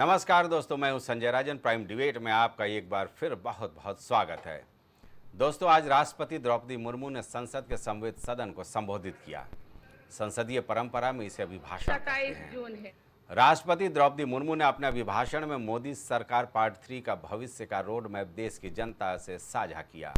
नमस्कार दोस्तों, मैं हूं संजय राजन। प्राइम डिबेट में आपका एक बार फिर बहुत बहुत स्वागत है। दोस्तों, आज राष्ट्रपति द्रौपदी मुर्मू ने संसद के समवेत सदन को संबोधित किया। संसदीय परंपरा में इसे अभिभाषण कहते हैं। राष्ट्रपति द्रौपदी मुर्मू ने अपने अभिभाषण में मोदी सरकार पार्ट 3 का भविष्य का रोड मैप देश की जनता से साझा किया।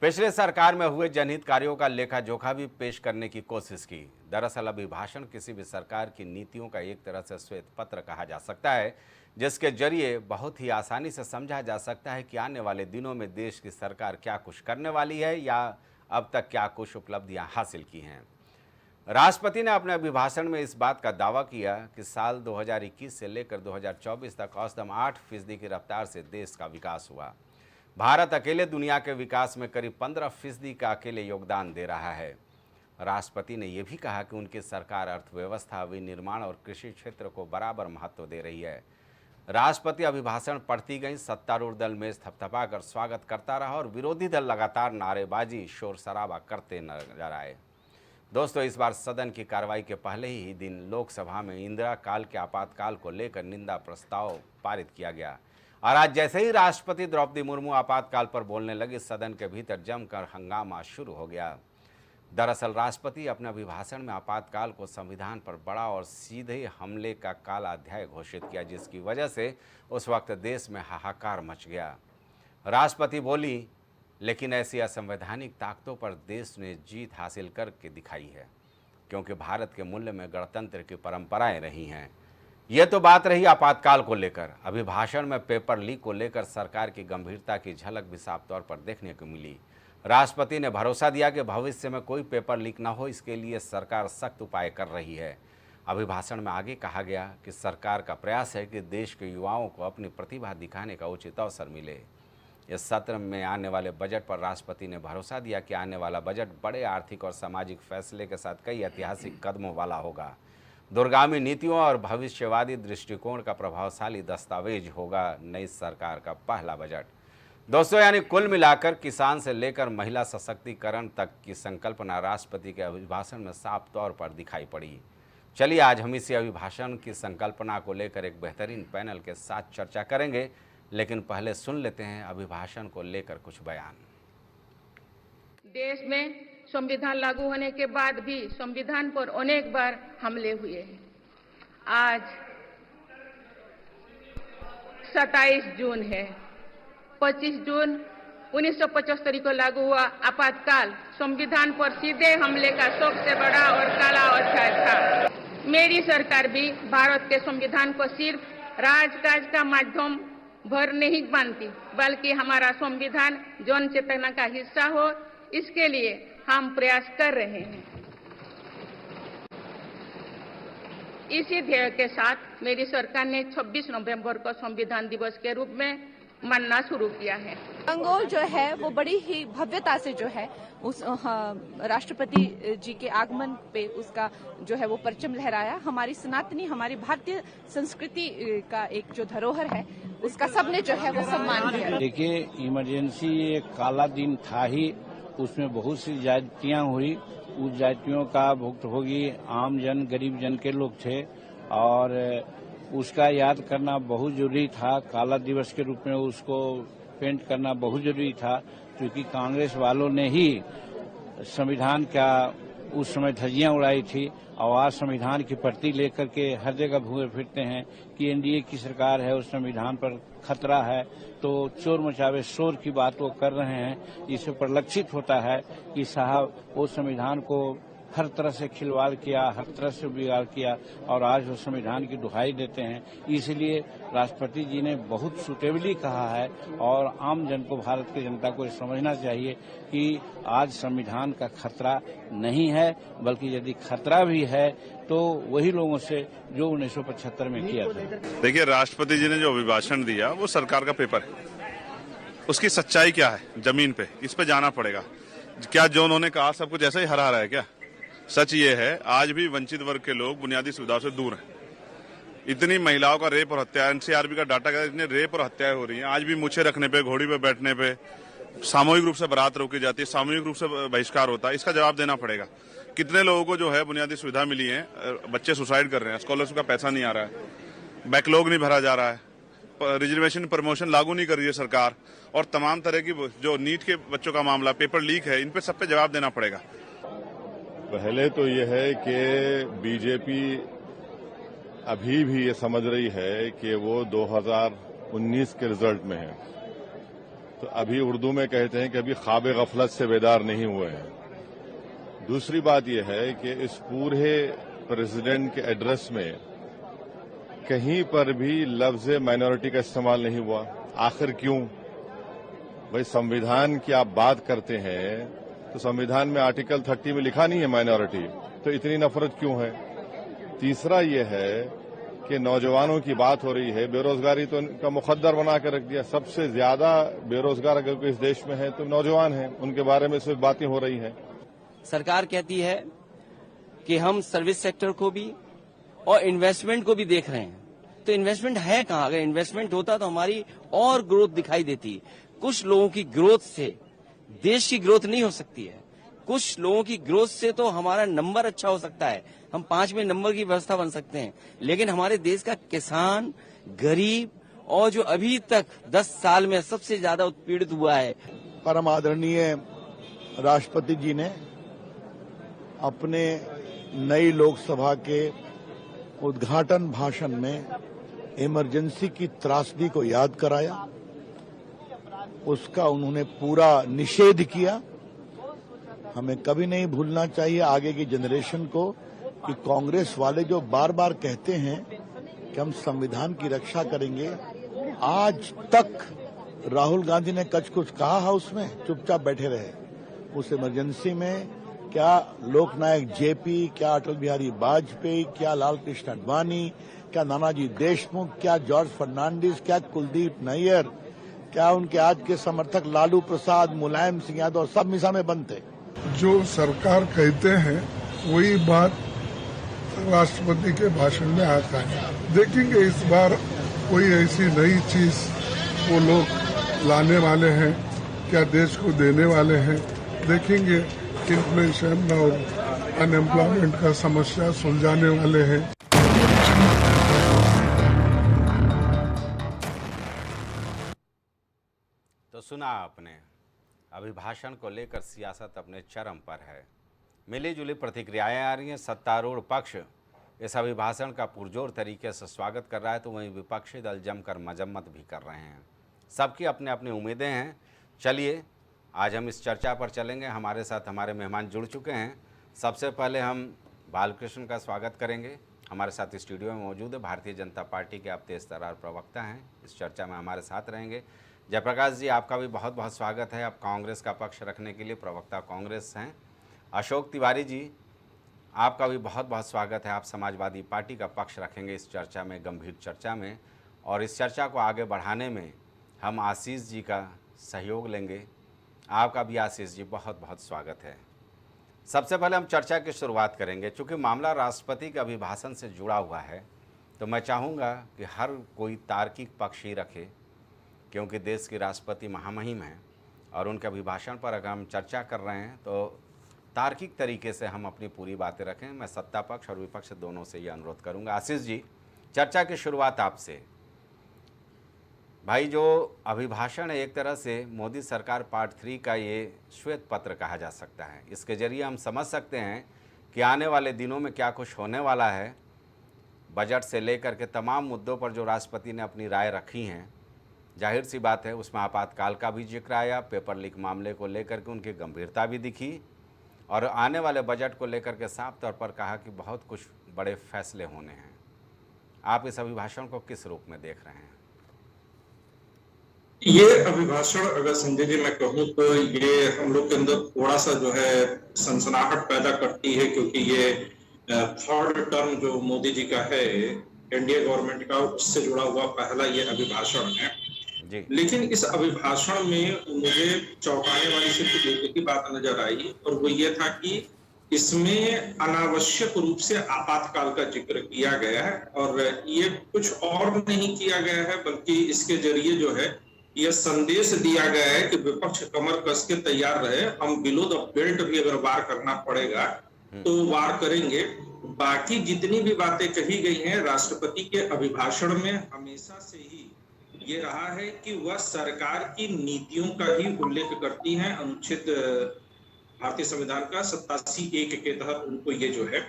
पिछले सरकार में हुए जनहित कार्यों का लेखा जोखा भी पेश करने की कोशिश की। दरअसल अभिभाषण किसी भी सरकार की नीतियों का एक तरह से श्वेत पत्र कहा जा सकता है, जिसके जरिए बहुत ही आसानी से समझा जा सकता है कि आने वाले दिनों में देश की सरकार क्या कुछ करने वाली है या अब तक क्या कुछ उपलब्धियां हासिल की हैं। राष्ट्रपति ने अपने अभिभाषण में इस बात का दावा किया कि साल 2021 से लेकर 2024 तक औसतन 8% की रफ्तार से देश का विकास हुआ। भारत अकेले दुनिया के विकास में करीब 15% का अकेले योगदान दे रहा है। राष्ट्रपति ने यह भी कहा कि उनकी सरकार अर्थव्यवस्था, विनिर्माण और कृषि क्षेत्र को बराबर महत्व दे रही है। राष्ट्रपति अभिभाषण पढ़ती गई, सत्तारूढ़ दल में थपथपाकर स्वागत करता रहा और विरोधी दल लगातार नारेबाजी, शोर शराबा करते नजर आए। दोस्तों, इस बार सदन की कार्रवाई के पहले ही दिन लोकसभा में इंदिरा काल के आपातकाल को लेकर निंदा प्रस्ताव पारित किया गया और आज जैसे ही राष्ट्रपति द्रौपदी मुर्मू आपातकाल पर बोलने लगी, सदन के भीतर जमकर हंगामा शुरू हो गया। दरअसल राष्ट्रपति अपने अभिभाषण में आपातकाल को संविधान पर बड़ा और सीधे हमले का काला अध्याय घोषित किया, जिसकी वजह से उस वक्त देश में हाहाकार मच गया। राष्ट्रपति बोली, लेकिन ऐसी असंवैधानिक ताकतों पर देश ने जीत हासिल करके दिखाई है, क्योंकि भारत के मूल्य में गणतंत्र की परंपराएं रही हैं। यह तो बात रही आपातकाल को लेकर। अभिभाषण में पेपर लीक को लेकर सरकार की गंभीरता की झलक भी साफ तौर पर देखने को मिली। राष्ट्रपति ने भरोसा दिया कि भविष्य में कोई पेपर लीक न हो, इसके लिए सरकार सख्त उपाय कर रही है। अभिभाषण में आगे कहा गया कि सरकार का प्रयास है कि देश के युवाओं को अपनी प्रतिभा दिखाने का उचित अवसर मिले। इस सत्र में आने वाले बजट पर राष्ट्रपति ने भरोसा दिया कि आने वाला बजट बड़े आर्थिक और सामाजिक फैसले के साथ कई ऐतिहासिक कदमों वाला होगा। दूरगामी नीतियों और भविष्यवादी दृष्टिकोण का प्रभावशाली दस्तावेज होगा नई सरकार का पहला बजट। दोस्तों, यानी कुल मिलाकर किसान से लेकर महिला सशक्तिकरण तक की संकल्पना राष्ट्रपति के अभिभाषण में साफ तौर पर दिखाई पड़ी। चलिए आज हम इसी अभिभाषण की संकल्पना को लेकर एक बेहतरीन पैनल के साथ चर्चा करेंगे, लेकिन पहले सुन लेते हैं अभिभाषण को लेकर कुछ बयान। देश में संविधान लागू होने के बाद भी संविधान पर अनेक बार हमले हुए हैं। आज 27 जून है। 25 जून 1975 को लागू हुआ आपातकाल संविधान पर सीधे हमले का सबसे बड़ा और काला अध्याय था। मेरी सरकार भी भारत के संविधान को सिर्फ राजकाज का माध्यम भर नहीं मानती, बल्कि हमारा संविधान जन चेतना का हिस्सा हो, इसके लिए हम प्रयास कर रहे हैं। इसी ध्येय के साथ मेरी सरकार ने 26 नवंबर को संविधान दिवस के रूप में मानना शुरू किया है। रंगोल जो है वो बड़ी ही भव्यता से जो है उस राष्ट्रपति जी के आगमन पे उसका जो है वो परचम लहराया। हमारी सनातनी, हमारी भारतीय संस्कृति का एक जो धरोहर है उसका सबने जो है वो सम्मान किया। देखिए, इमरजेंसी एक काला दिन था ही, उसमें बहुत सी जातियां हुई। उस जातियों का भुक्तभोगी आम जन, गरीब जन के लोग थे और उसका याद करना बहुत जरूरी था। काला दिवस के रूप में उसको पेंट करना बहुत जरूरी था, क्योंकि कांग्रेस वालों ने ही संविधान का उस समय धज्जियां उड़ाई थी और आज संविधान की प्रति लेकर के हर जगह घूमे फिरते हैं कि एनडीए की सरकार है, उस संविधान पर खतरा है। तो चोर मचावे शोर की बात वो कर रहे हैं। इससे परिलक्षित होता है कि साहब वो संविधान को हर तरह से खिलवाड़ किया, हर तरह से बिगाड़ किया और आज वो संविधान की दुहाई देते हैं। इसलिए राष्ट्रपति जी ने बहुत सुटेबली कहा है और आम जन को, भारत की जनता को समझना चाहिए कि आज संविधान का खतरा नहीं है, बल्कि यदि खतरा भी है तो वही लोगों से जो 1975 में किया था। देखिए, राष्ट्रपति जी ने जो अभिभाषण दिया वो सरकार का पेपर है। उसकी सच्चाई क्या है जमीन पे, इस पे जाना पड़ेगा। क्या जो उन्होंने कहा सब कुछ ऐसा ही हरा है क्या? सच ये है, आज भी वंचित वर्ग के लोग बुनियादी सुविधाओं से दूर हैं। इतनी महिलाओं का रेप और हत्या, एनसीआरबी का डाटा कहता है इतने रेप और हत्याएं हो रही हैं। आज भी मूछे रखने पे, घोड़ी पे बैठने पे, सामूहिक रूप से बारात रोकी जाती है, सामूहिक रूप से बहिष्कार होता है। इसका जवाब देना पड़ेगा। कितने लोगों को जो है बुनियादी सुविधा मिली है, बच्चे सुसाइड कर रहे हैं, स्कॉलरशिप का पैसा नहीं आ रहा है। बैकलॉग नहीं भरा जा रहा है, रिजर्वेशन प्रमोशन लागू नहीं कर रही है सरकार, और तमाम तरह की जो नीट के बच्चों का मामला, पेपर लीक है, इन पे सब पे जवाब देना पड़ेगा। पहले तो ये है कि बीजेपी अभी भी ये समझ रही है कि वो 2019 के रिजल्ट में है। तो अभी उर्दू में कहते हैं कि अभी ख्वाब गफलत से बेदार नहीं हुए हैं। दूसरी बात यह है कि इस पूरे प्रेसिडेंट के एड्रेस में कहीं पर भी लफ्ज माइनॉरिटी का इस्तेमाल नहीं हुआ। आखिर क्यों? भाई संविधान की आप बात करते हैं तो संविधान में आर्टिकल 30 में लिखा नहीं है माइनॉरिटी, तो इतनी नफरत क्यों है? तीसरा यह है कि नौजवानों की बात हो रही है, बेरोजगारी तो इनका मुकद्दर बना कर रख दिया। सबसे ज्यादा बेरोजगार अगर कोई इस देश में है तो नौजवान हैं, उनके बारे में सिर्फ बातें हो रही हैं। सरकार कहती है कि हम सर्विस सेक्टर को भी और इन्वेस्टमेंट को भी देख रहे हैं, तो इन्वेस्टमेंट है कहाँ? अगर इन्वेस्टमेंट होता तो हमारी और ग्रोथ दिखाई देती। कुछ लोगों की ग्रोथ से देश की ग्रोथ नहीं हो सकती है, कुछ लोगों की ग्रोथ से तो हमारा नंबर अच्छा हो सकता है, हम 5 में नंबर की व्यवस्था बन सकते हैं, लेकिन हमारे देश का किसान, गरीब और जो अभी तक 10 साल में सबसे ज्यादा उत्पीड़ित हुआ है। परम आदरणीय राष्ट्रपति जी ने अपने नई लोकसभा के उद्घाटन भाषण में इमरजेंसी की त्रासदी को याद कराया, उसका उन्होंने पूरा निषेध किया। हमें कभी नहीं भूलना चाहिए आगे की जनरेशन को कि कांग्रेस वाले जो बार बार कहते हैं कि हम संविधान की रक्षा करेंगे, आज तक राहुल गांधी ने कुछ कहा हाउस में, चुपचाप बैठे रहे। उस इमरजेंसी में क्या लोकनायक जेपी, क्या अटल बिहारी वाजपेयी, क्या लाल कृष्ण आडवाणी, क्या नानाजी देशमुख, क्या जॉर्ज फर्नांडिस, क्या कुलदीप नैयर, क्या उनके आज के समर्थक लालू प्रसाद, मुलायम सिंह यादव, सब मिसा में बंद थे। जो सरकार कहते हैं वही बात राष्ट्रपति के भाषण में आता है। देखेंगे इस बार कोई ऐसी नई चीज वो लोग लाने वाले हैं, क्या देश को देने वाले हैं। देखेंगे इन्फ्लेशन और अनएम्प्लॉयमेंट का समस्या सुलझाने वाले हैं। तो सुना आपने, अभिभाषण को लेकर सियासत अपने चरम पर है। मिली जुली प्रतिक्रियाएं आ रही हैं। सत्तारूढ़ पक्ष इस अभिभाषण का पुरजोर तरीके से स्वागत कर रहा है, तो वहीं विपक्षी दल जमकर मजम्मत भी कर रहे हैं। सबकी अपनी अपनी उम्मीदें हैं। चलिए आज हम इस चर्चा पर चलेंगे। हमारे साथ हमारे मेहमान जुड़ चुके हैं। सबसे पहले हम बालकृष्ण का स्वागत करेंगे। हमारे साथ स्टूडियो में मौजूद है, भारतीय जनता पार्टी के आप तेज तर्रार प्रवक्ता हैं, इस चर्चा में हमारे साथ रहेंगे। जयप्रकाश जी, आपका भी बहुत बहुत स्वागत है। आप कांग्रेस का पक्ष रखने के लिए प्रवक्ता कांग्रेस हैं। अशोक तिवारी जी, आपका भी बहुत बहुत स्वागत है। आप समाजवादी पार्टी का पक्ष रखेंगे इस चर्चा में, गंभीर चर्चा में, और इस चर्चा को आगे बढ़ाने में हम आशीष जी का सहयोग लेंगे। आपका भी आशीष जी बहुत बहुत स्वागत है। सबसे पहले हम चर्चा की शुरुआत करेंगे। चूँकि मामला राष्ट्रपति के अभिभाषण से जुड़ा हुआ है, तो मैं चाहूँगा कि हर कोई तार्किक पक्ष ही रखे, क्योंकि देश की राष्ट्रपति महामहिम हैं और उनके अभिभाषण पर अगर हम चर्चा कर रहे हैं तो तार्किक तरीके से हम अपनी पूरी बातें रखें। मैं सत्ता पक्ष और विपक्ष दोनों से ये अनुरोध करूंगा। आशीष जी, चर्चा की शुरुआत आपसे। भाई, जो अभिभाषण है एक तरह से मोदी सरकार पार्ट 3 का ये श्वेत पत्र कहा जा सकता है। इसके जरिए हम समझ सकते हैं कि आने वाले दिनों में क्या कुछ होने वाला है। बजट से लेकर के तमाम मुद्दों पर जो राष्ट्रपति ने अपनी राय रखी हैं, जाहिर सी बात है उसमें आपातकाल का भी जिक्र आया, पेपर लीक मामले को लेकर के उनकी गंभीरता भी दिखी, और आने वाले बजट को लेकर के साफ तौर पर कहा कि बहुत कुछ बड़े फैसले होने हैं। आप इस अभिभाषण को किस रूप में देख रहे हैं? ये अभिभाषण अगर संजय जी मैं कहूँ तो ये हम लोग के अंदर थोड़ा सा जो है सनसनाहट पैदा करती है, क्योंकि ये थर्ड टर्म जो मोदी जी का है एनडीए गवर्नमेंट का, उससे जुड़ा हुआ पहला ये अभिभाषण है। लेकिन इस अभिभाषण में मुझे चौंकाने वाली सिर्फ एक ही बात नजर आई, और वो ये था कि इसमें अनावश्यक रूप से आपातकाल का जिक्र किया गया है, और ये कुछ और नहीं किया गया है, बल्कि इसके जरिए जो है यह संदेश दिया गया है कि विपक्ष कमर कस के तैयार रहे, हम बिलो द बेल्ट भी अगर वार करना पड़ेगा तो वार करेंगे। बाकी जितनी भी बातें कही गई हैं राष्ट्रपति के अभिभाषण में हमेशा से ही ये रहा है कि वह सरकार की नीतियों का ही उल्लेख करती हैं। अनुच्छेद भारतीय संविधान का 87(1) के तहत उनको ये जो है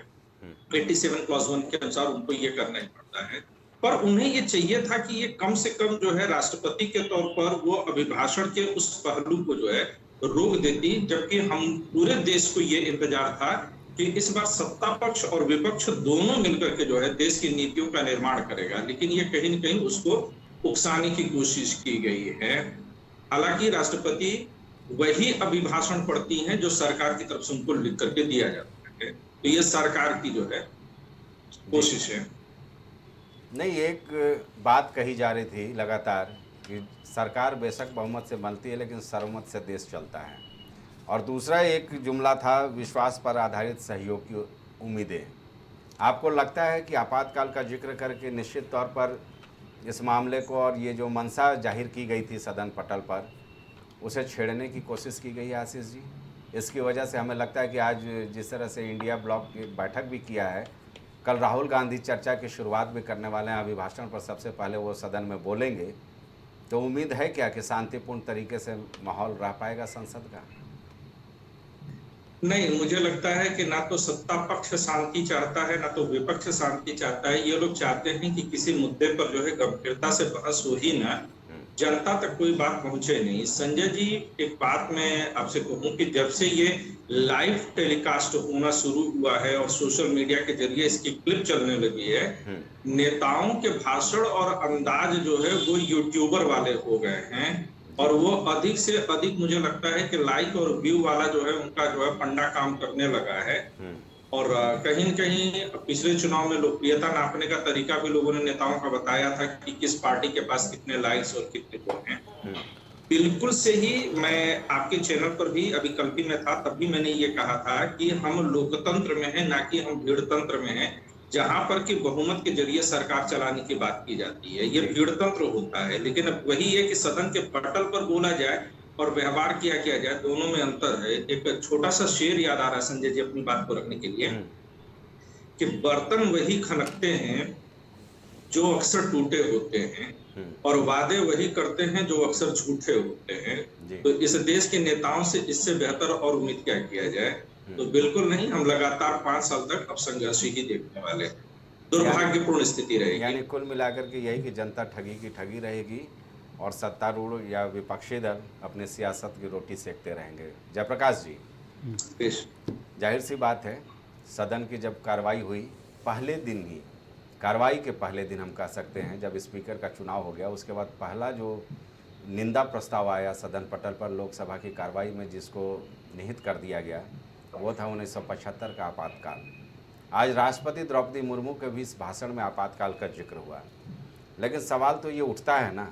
87 क्लॉज 1 के अनुसार उनको ये करना ही पड़ता है। पर उन्हें ये चाहिए था कि ये कम से कम जो है राष्ट्रपति के तौर पर वो अभिभाषण के उस पहलू को जो है रोक देती, जबकि हम पूरे देश को ये इंतजार था कि इस बार सत्ता पक्ष और विपक्ष दोनों मिलकर के जो है देश की नीतियों का निर्माण करेगा, लेकिन ये कहीं न कहीं उसको उकसाने की कोशिश की गई है। हालांकि राष्ट्रपति वही अभिभाषण पढ़ती हैं जो सरकार की तरफ से उनको लिख करके दिया जाता है, तो ये सरकार की जो है कोशिश है। नहीं, एक बात कही जा रही थी लगातार कि सरकार बेशक बहुमत से बनती है लेकिन सर्वमत से देश चलता है, और दूसरा एक जुमला था विश्वास पर आधारित सहयोग की उम्मीदें। आपको लगता है कि आपातकाल का जिक्र करके निश्चित तौर पर इस मामले को और ये जो मंशा जाहिर की गई थी सदन पटल पर उसे छेड़ने की कोशिश की गई है आशीष जी? इसकी वजह से हमें लगता है कि आज जिस तरह से इंडिया ब्लॉक की बैठक भी किया है, कल राहुल गांधी चर्चा की शुरुआत भी करने वाले हैं, अभिभाषण पर सबसे पहले वो सदन में बोलेंगे, तो उम्मीद है क्या कि शांतिपूर्ण तरीके से माहौल रह पाएगा संसद का? नहीं, मुझे लगता है कि ना तो सत्ता पक्ष शांति चाहता है ना तो विपक्ष शांति चाहता है। ये लोग चाहते हैं कि किसी मुद्दे पर जो है गंभीरता से बहस हो ही ना, जनता तक कोई बात पहुंचे नहीं। संजय जी, एक बात मैं आपसे कहूं कि जब से ये लाइव टेलीकास्ट होना शुरू हुआ है और सोशल मीडिया के जरिए इसकी क्लिप चलने लगी है, नेताओं के भाषण और अंदाज जो है वो यूट्यूबर वाले हो गए हैं, और वो अधिक से अधिक मुझे लगता है कि लाइक और व्यू वाला जो है उनका जो है फंडा काम करने लगा है। और कहीं न कहीं पिछले चुनाव में लोकप्रियता नापने का तरीका भी लोगों ने नेताओं का बताया था कि किस पार्टी के पास कितने लाइक्स और कितने वोट हैं। बिल्कुल से ही मैं आपके चैनल पर भी अभी कल्पी में था तब भी मैंने ये कहा था कि हम लोकतंत्र में हैं ना कि हम भीड़तंत्र में हैं, जहां पर कि बहुमत के जरिए सरकार चलाने की बात की जाती है। ये भीड़तंत्र होता है, लेकिन अब वही है कि सदन के पटल पर बोला जाए और व्यवहार किया जाए, दोनों में अंतर है। एक छोटा सा शेर याद आ रहा है संजय जी अपनी बात को रखने के लिए कि बर्तन वही खनकते हैं जो अक्सर टूटे होते हैं और वादे वही करते हैं जो अक्सर झूठे होते हैं। तो इस देश के नेताओं से इससे बेहतर और उम्मीद क्या किया जाए? तो बिल्कुल नहीं, हम लगातार 5 साल तक अब संघर्ष ही देखने वाले। दुर्भाग्यपूर्ण स्थिति रहेगी। यानी कुल मिलाकर के यही कि जनता ठगी की ठगी रहेगी और सत्तारूढ़ या विपक्षी दल अपने सियासत की रोटी सेकते रहेंगे। जयप्रकाश जी, जाहिर सी बात है सदन की जब कार्रवाई हुई पहले दिन ही, कार्रवाई के पहले दिन हम कह सकते हैं, जब स्पीकर का चुनाव हो गया उसके बाद पहला जो निंदा प्रस्ताव आया सदन पटल पर लोकसभा की कार्रवाई में जिसको निहित कर दिया गया वो था 1975 का आपातकाल। आज राष्ट्रपति द्रौपदी मुर्मू के भी इस भाषण में आपातकाल का जिक्र हुआ, लेकिन सवाल तो ये उठता है ना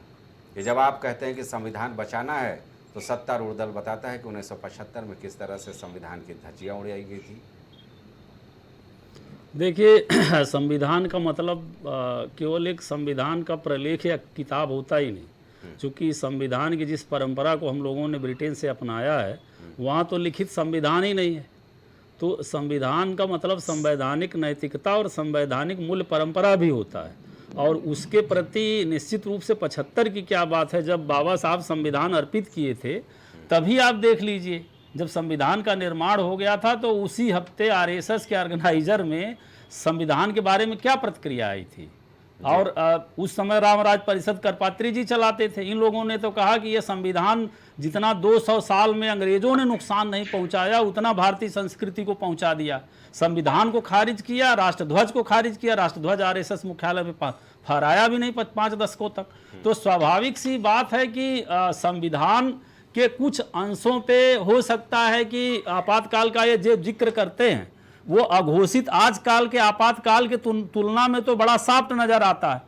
कि जब आप कहते हैं कि संविधान बचाना है तो सत्तारूढ़ दल बताता है कि 1975 में किस तरह से संविधान की धज्जियां उड़ाई गई थी। देखिए, संविधान का मतलब केवल एक संविधान का प्रलेख या किताब होता ही नहीं। चूँकि संविधान की जिस परंपरा को हम लोगों ने ब्रिटेन से अपनाया है वहाँ तो लिखित संविधान ही नहीं है। तो संविधान का मतलब संवैधानिक नैतिकता और संवैधानिक मूल्य परंपरा भी होता है, और उसके प्रति निश्चित रूप से 75 की क्या बात है, जब बाबा साहब संविधान अर्पित किए थे तभी आप देख लीजिए, जब संविधान का निर्माण हो गया था तो उसी हफ्ते आरएसएस के ऑर्गेनाइजर में संविधान के बारे में क्या प्रतिक्रिया आई थी। और उस समय रामराज परिषद करपात्री जी चलाते थे। इन लोगों ने तो कहा कि ये संविधान जितना 200 साल में अंग्रेजों ने नुकसान नहीं पहुंचाया उतना भारतीय संस्कृति को पहुंचा दिया। संविधान को खारिज किया, राष्ट्रध्वज को खारिज किया, राष्ट्रध्वज आरएसएस मुख्यालय में फहराया भी नहीं 5 दशकों तक। तो स्वाभाविक सी बात है कि संविधान के कुछ अंशों पे हो सकता है कि आपातकाल का ये जो जिक्र करते हैं वो अघोषित आजकल के आपातकाल के तुलना में तो बड़ा सॉफ्ट नजर आता है,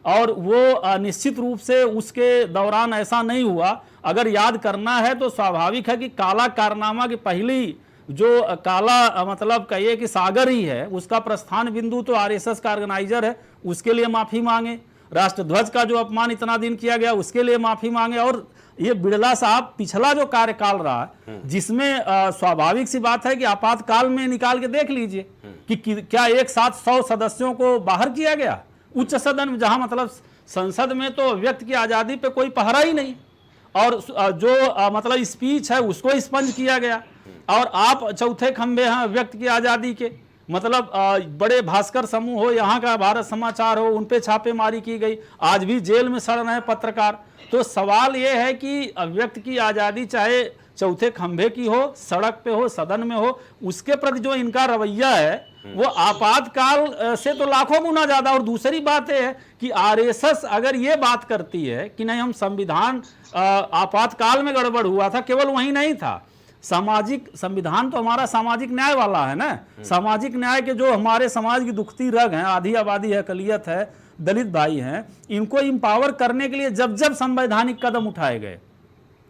और वो निश्चित रूप से उसके दौरान ऐसा नहीं हुआ। अगर याद करना है तो स्वाभाविक है कि काला कारनामा की पहली जो काला मतलब कहिए कि सागर ही है, उसका प्रस्थान बिंदु तो आरएसएस का ऑर्गेनाइजर है, उसके लिए माफी मांगे। राष्ट्रध्वज का जो अपमान इतना दिन किया गया उसके लिए माफी मांगे। और ये बिड़ला साहब पिछला जो कार्यकाल रहा है जिसमें स्वाभाविक सी बात है कि आपातकाल में निकाल के देख लीजिए कि क्या एक साथ 100 सदस्यों को बाहर किया गया उच्च सदन में, जहां मतलब संसद में तो व्यक्ति की आज़ादी पे कोई पहरा ही नहीं, और जो मतलब स्पीच है उसको स्पंज किया गया, और आप चौथे खंबे हैं व्यक्ति की आज़ादी के। मतलब बड़े भास्कर समूह हो, यहाँ का भारत समाचार हो, उन पे छापेमारी की गई, आज भी जेल में सड़ रहे हैं पत्रकार। तो सवाल ये है कि व्यक्ति की आज़ादी चाहे चौथे खंभे की हो, सड़क पे हो, सदन में हो, उसके प्रति जो इनका रवैया है वो आपातकाल से तो लाखों गुना ज्यादा। और दूसरी बात है कि आरएसएस अगर ये बात करती है कि नहीं हम संविधान आपातकाल में गड़बड़ हुआ था, केवल वही नहीं था, सामाजिक संविधान तो हमारा सामाजिक न्याय वाला है ना, सामाजिक न्याय के जो हमारे समाज की दुखती रग हैं, आधी आबादी है, अकलियत है, दलित भाई हैं, इनको इंपावर करने के लिए जब जब संवैधानिक कदम उठाए गए,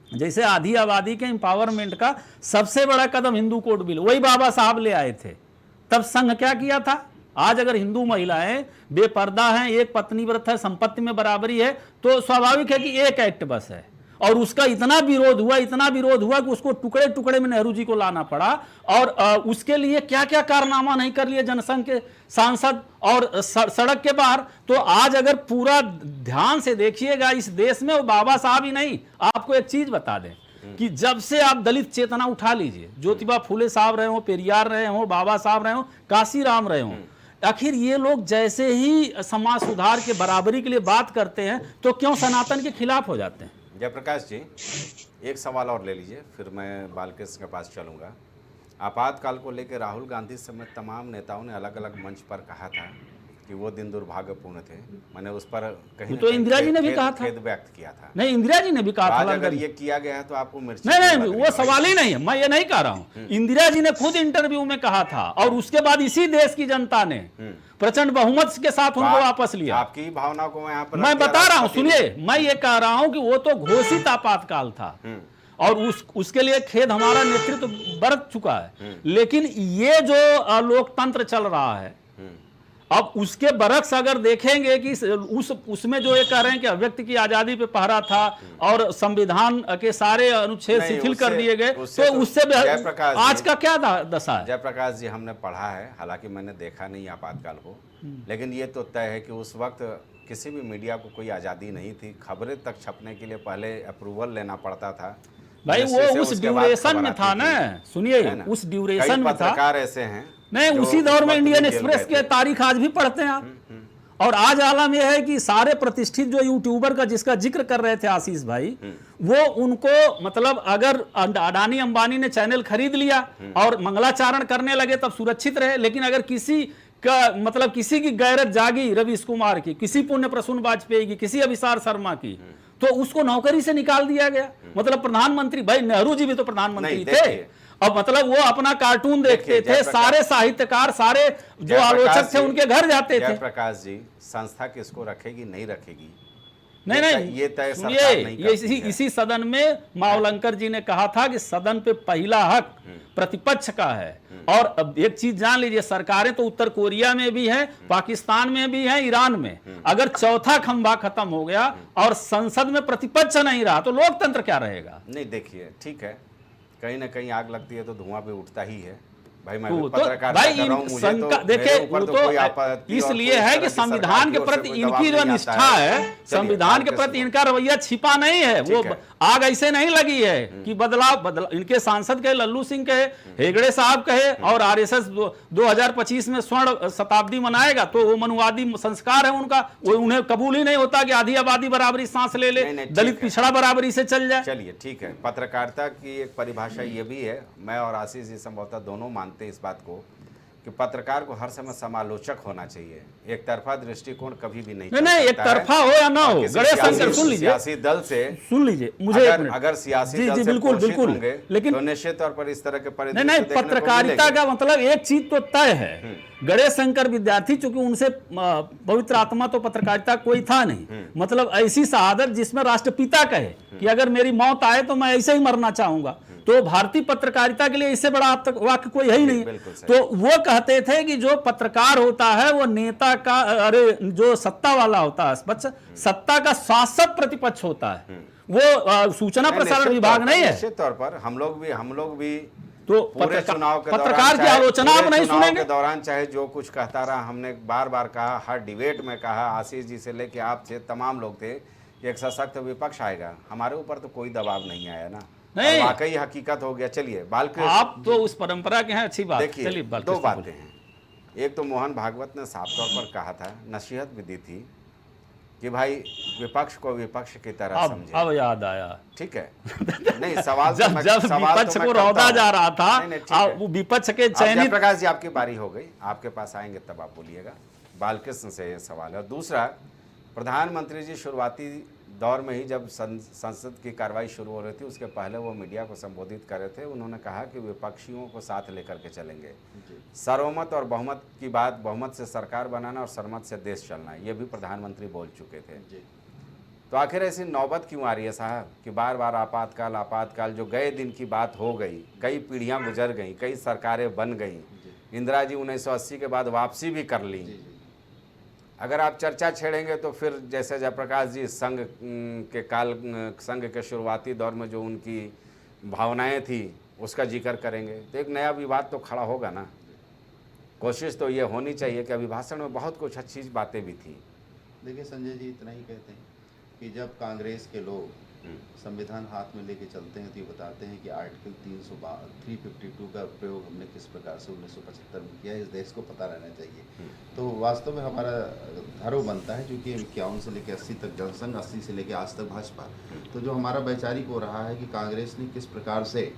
जैसे आधी आबादी के इंपावरमेंट का सबसे बड़ा कदम हिंदू कोड बिल वही बाबा साहब ले आए थे। तब संघ क्या किया था? आज अगर हिंदू महिलाएं बेपर्दा हैं, एक पत्नी व्रत है, संपत्ति में बराबरी है, तो स्वाभाविक है कि एक एक्ट बस है, और उसका इतना विरोध हुआ कि उसको टुकड़े टुकड़े में नेहरू जी को लाना पड़ा। और उसके लिए क्या क्या कारनामा नहीं कर लिए जनसंघ के सांसद और सड़क के बाहर। तो आज अगर पूरा ध्यान से देखिएगा इस देश में, वो बाबा साहब ही नहीं, आपको एक चीज बता दें कि जब से आप दलित चेतना उठा लीजिए, ज्योतिबा फूले साहब रहे हो, पेरियार रहे हो, बाबा साहब रहे हो, काशीराम रहे हो, आखिर ये लोग जैसे ही समाज सुधार के बराबरी के लिए बात करते हैं तो क्यों सनातन के खिलाफ हो जाते हैं? जयप्रकाश जी, एक सवाल और ले लीजिए, फिर मैं बालकृष्ण के पास चलूँगा। आपातकाल को लेकर राहुल गांधी समेत तमाम नेताओं ने अलग अलग मंच पर कहा था कि वो दिन दुर्भाग्यपूर्ण थे। मैंने उस पर कहीं तो इंदिरा जी ने भी कहा था, खेद व्यक्त किया था। नहीं, इंदिरा जी ने भी कहा था। अगर ये किया गया है तो आपको मिर्ची नहीं, वो सवाल ही नहीं है, मैं ये नहीं कह रहा हूँ। इंदिरा जी ने खुद इंटरव्यू में कहा था, और उसके बाद इसी देश की जनता ने प्रचंड बहुमत के साथ उनको वापस लिया। आपकी भावना को मैं बता रहा हूँ, सुनिए, मैं ये कह रहा हूँ कि वो तो घोषित आपातकाल था, और उसके लिए खेद हमारा नेतृत्व बरत चुका है। लेकिन ये जो लोकतंत्र चल रहा है, अब उसके बरक्स अगर देखेंगे कि उसमें जो ये कह रहे हैं कि व्यक्ति की आजादी पे पहरा था और संविधान के सारे अनुच्छेद शिथिल कर दिए गए, तो उससे आज का क्या दशा है? जयप्रकाश जी, हमने पढ़ा है, हालांकि मैंने देखा नहीं आपातकाल को, लेकिन ये तो तय है कि उस वक्त किसी भी मीडिया को कोई आज़ादी नहीं थी। खबरें तक छपने के लिए पहले अप्रूवल लेना पड़ता था भाई, वो उस ड्यूरेशन में था ना, सुनिए, उस ड्यूरेशन में था। पत्रकार ऐसे हैं नहीं, उसी दौर में इंडियन एक्सप्रेस के तारीख आज भी पढ़ते हैं आप। और आज आलम यह है कि सारे प्रतिष्ठित जो यूट्यूबर का जिसका जिक्र कर रहे थे आशीष भाई, वो उनको मतलब अगर अडानी अंबानी ने चैनल खरीद लिया और मंगलाचारण करने लगे तब सुरक्षित रहे, लेकिन अगर किसी का मतलब किसी की गैरत जागी, रवीश कुमार की, किसी पुण्य प्रसून वाजपेयी की, किसी अभिसार शर्मा की, तो उसको नौकरी से निकाल दिया गया। मतलब प्रधानमंत्री, भाई नेहरू जी भी तो प्रधानमंत्री थे, अब मतलब वो अपना कार्टून देखते थे, सारे साहित्यकार, सारे जो आलोचक थे उनके घर जाते थे। प्रकाश जी, संस्था किसको रखेगी नहीं रखेगी, नहीं, ये तय ये इसी सदन में मावलंकर जी ने कहा था कि सदन पे पहला हक प्रतिपक्ष का है। और एक चीज जान लीजिए, सरकारें तो उत्तर कोरिया में भी है, पाकिस्तान में भी है, ईरान में, अगर चौथा खंभा खत्म हो गया और संसद में प्रतिपक्ष नहीं रहा तो लोकतंत्र क्या रहेगा? नहीं, देखिए, ठीक है, कहीं ना कहीं आग लगती है तो धुआं भी उठता ही है। भाई मैं तो पत्रकार देखिए, वो तो इसलिए है कि संविधान के प्रति इनकी जो निष्ठा है, संविधान के प्रति इनका रवैया छिपा नहीं है। वो आग ऐसे नहीं लगी है कि बदलाव इनके सांसद कहे, लल्लू सिंह कहे, हेगड़े साहब कहे, और आरएसएस 2025 में स्वर्ण शताब्दी मनाएगा तो वो मनुवादी संस्कार है उनका, वो उन्हें कबूल ही नहीं होता कि आधी आबादी बराबरी सांस ले ले, दलित पिछड़ा बराबरी से चल जाए। चलिए, ठीक है, पत्रकारिता की एक परिभाषा ये भी है, मैं और आशीष जी संभवतः दोनों मानते इस बात को कि पत्रकार को हर समय समालोचक होना चाहिए, एक तरफा दृष्टिकोण कभी भी नहीं, एक तरफा हो या ना हो। गणेश शंकर, सुन लीजिए, सियासी दल से सुन लीजिए, मुझे अगर सियासी दल से बिल्कुल होंगे, लेकिन तो निश्चित तौर पर इस तरह के परिदृश्य नहीं, पत्रकारिता का मतलब एक चीज तो तय है, गणेश शंकर विद्यार्थी, चूंकि उनसे पवित्र आत्मा तो पत्रकारिता कोई था नहीं, मतलब ऐसी शहादत जिसमें राष्ट्रपिता कहे कि अगर मेरी मौत आए तो मैं ऐसे ही मरना चाहूंगा, तो भारतीय पत्रकारिता के लिए इससे बड़ा अब तक वाक्य कोई है ही नहीं। तो वो कहते थे कि जो पत्रकार होता है वो नेता का, अरे जो सत्ता वाला होता है, सत्ता का शासक प्रतिपक्ष होता है, वो सूचना प्रसारण विभाग नहीं है। निश्चित तौर पर हम लोग भी तो पूरे चुनाव के पत्रकार दौरान की चाहे- आलोचना आप पूरे नहीं चुनाव सुनेंगे। के दौरान चाहे जो कुछ कहता रहा, हमने बार बार कहा, हर डिबेट में कहा, आशीष जी से लेके आप थे, तमाम लोग थे, एक सशक्त विपक्ष आएगा। हमारे ऊपर तो कोई दबाव नहीं आया ना, नहीं। और वाकई हकीकत हो गया। चलिए बालकृष्ण, आप तो उस परंपरा के हैं, अच्छी बात। देखिए चलिए दो बालकृष्ण बातें बोलिए। हैं। एक तो मोहन भागवत ने साफ तौर पर कहा था, नसीहत भी दी थी कि भाई विपक्ष को विपक्ष की तरह अब समझे। याद आया, ठीक है, नहीं सवाल तो जब मैं- जब सवाल तो विपक्ष मैं को करता रौदा हूं। जा रहा था, नहीं, ठीक है। वो विपक्ष के अब चयनित। जयप्रकाश जी आपकी बारी हो गई, आपके पास आएंगे तब आप बोलिएगा। बालकृष्ण से ये सवाल है। और दूसरा, प्रधानमंत्री जी शुरुआती दौर में ही जब संसद की कार्रवाई शुरू हो रही थी, उसके पहले वो मीडिया को संबोधित कर रहे थे। उन्होंने कहा कि विपक्षियों को साथ लेकर के चलेंगे, सर्वमत और बहुमत की बात, बहुमत से सरकार बनाना और सर्वमत से देश चलना, ये भी प्रधानमंत्री बोल चुके थे। तो आखिर ऐसी नौबत क्यों आ रही है साहब कि बार बार आपातकाल, जो गए दिन की बात हो गई, कई पीढ़ियां गुजर गई, कई सरकारें बन गई, इंदिरा जी 1980 के बाद वापसी भी कर ली। अगर आप चर्चा छेड़ेंगे तो फिर जैसे जयप्रकाश जी संघ के शुरुआती दौर में जो उनकी भावनाएं थी उसका जिक्र करेंगे, तो एक नया विवाद तो खड़ा होगा ना। कोशिश तो ये होनी चाहिए कि अभिभाषण में बहुत कुछ अच्छी बातें भी थी। देखिए संजय जी, इतना ही कहते हैं कि जब कांग्रेस के लोग संविधान हाथ में लेके चलते हैं तो ये बताते हैं कि आर्टिकल 352 का प्रयोग हमने किस प्रकार से 1975 में किया, इस देश को पता रहना चाहिए। तो वास्तव में हमारा धर्म बनता है, क्योंकि 51 से लेकर 80 तक जनसंघ, 80 से लेकर आज तक भाजपा। तो जो हमारा वैचारिक हो रहा है कि कांग्रेस ने किस प्रकार से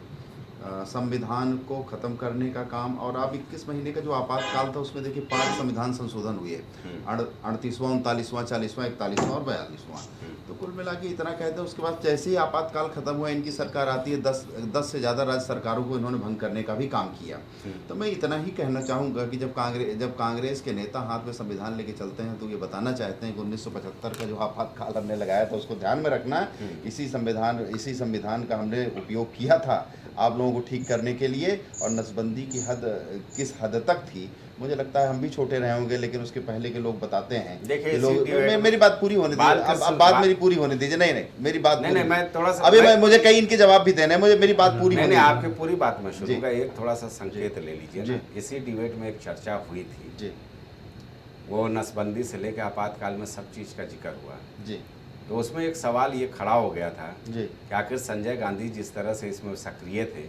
संविधान को ख़त्म करने का काम, और अब 21 महीने का जो आपातकाल था उसमें देखिए 5 संविधान संशोधन हुए, 38वां, 39वां, 40वां, 41वां और 42वां। तो कुल मिला के इतना कहते हैं। उसके बाद जैसे ही आपातकाल खत्म हुआ, इनकी सरकार आती है, 10 से ज़्यादा राज्य सरकारों को इन्होंने भंग करने का भी काम किया। तो मैं इतना ही कहना चाहूँगा कि जब कांग्रेस के नेता हाथ में संविधान लेके चलते हैं तो ये बताना चाहते हैं कि 1975 का जो आपातकाल हमने लगाया था उसको ध्यान में रखना। इसी संविधान का हमने उपयोग किया था आप लोगों को ठीक करने के लिए। और नसबंदी की हद किस हद तक थी, मुझे लगता है हम भी छोटे रहे होंगे, लेकिन उसके पहले के लोग बताते हैं। देखिए मेरी बात पूरी होने दीजिए, अब बात मेरी पूरी होने दीजिए। नहीं मेरी बात नहीं, मैं थोड़ा सा, अभी मुझे कई इनके जवाब भी देने हैं, मुझे मेरी बात पूरी होने। आपकी पूरी बात में शुरू का एक थोड़ा सा संकेत ले लीजिए ना। इसी डिबेट में एक चर्चा हुई थी जी, वो नसबंदी से लेकर आपातकाल में सब चीज का जिक्र हुआ जी। तो उसमें एक सवाल ये खड़ा हो गया था जी कि आखिर संजय गांधी जिस तरह से इसमें सक्रिय थे,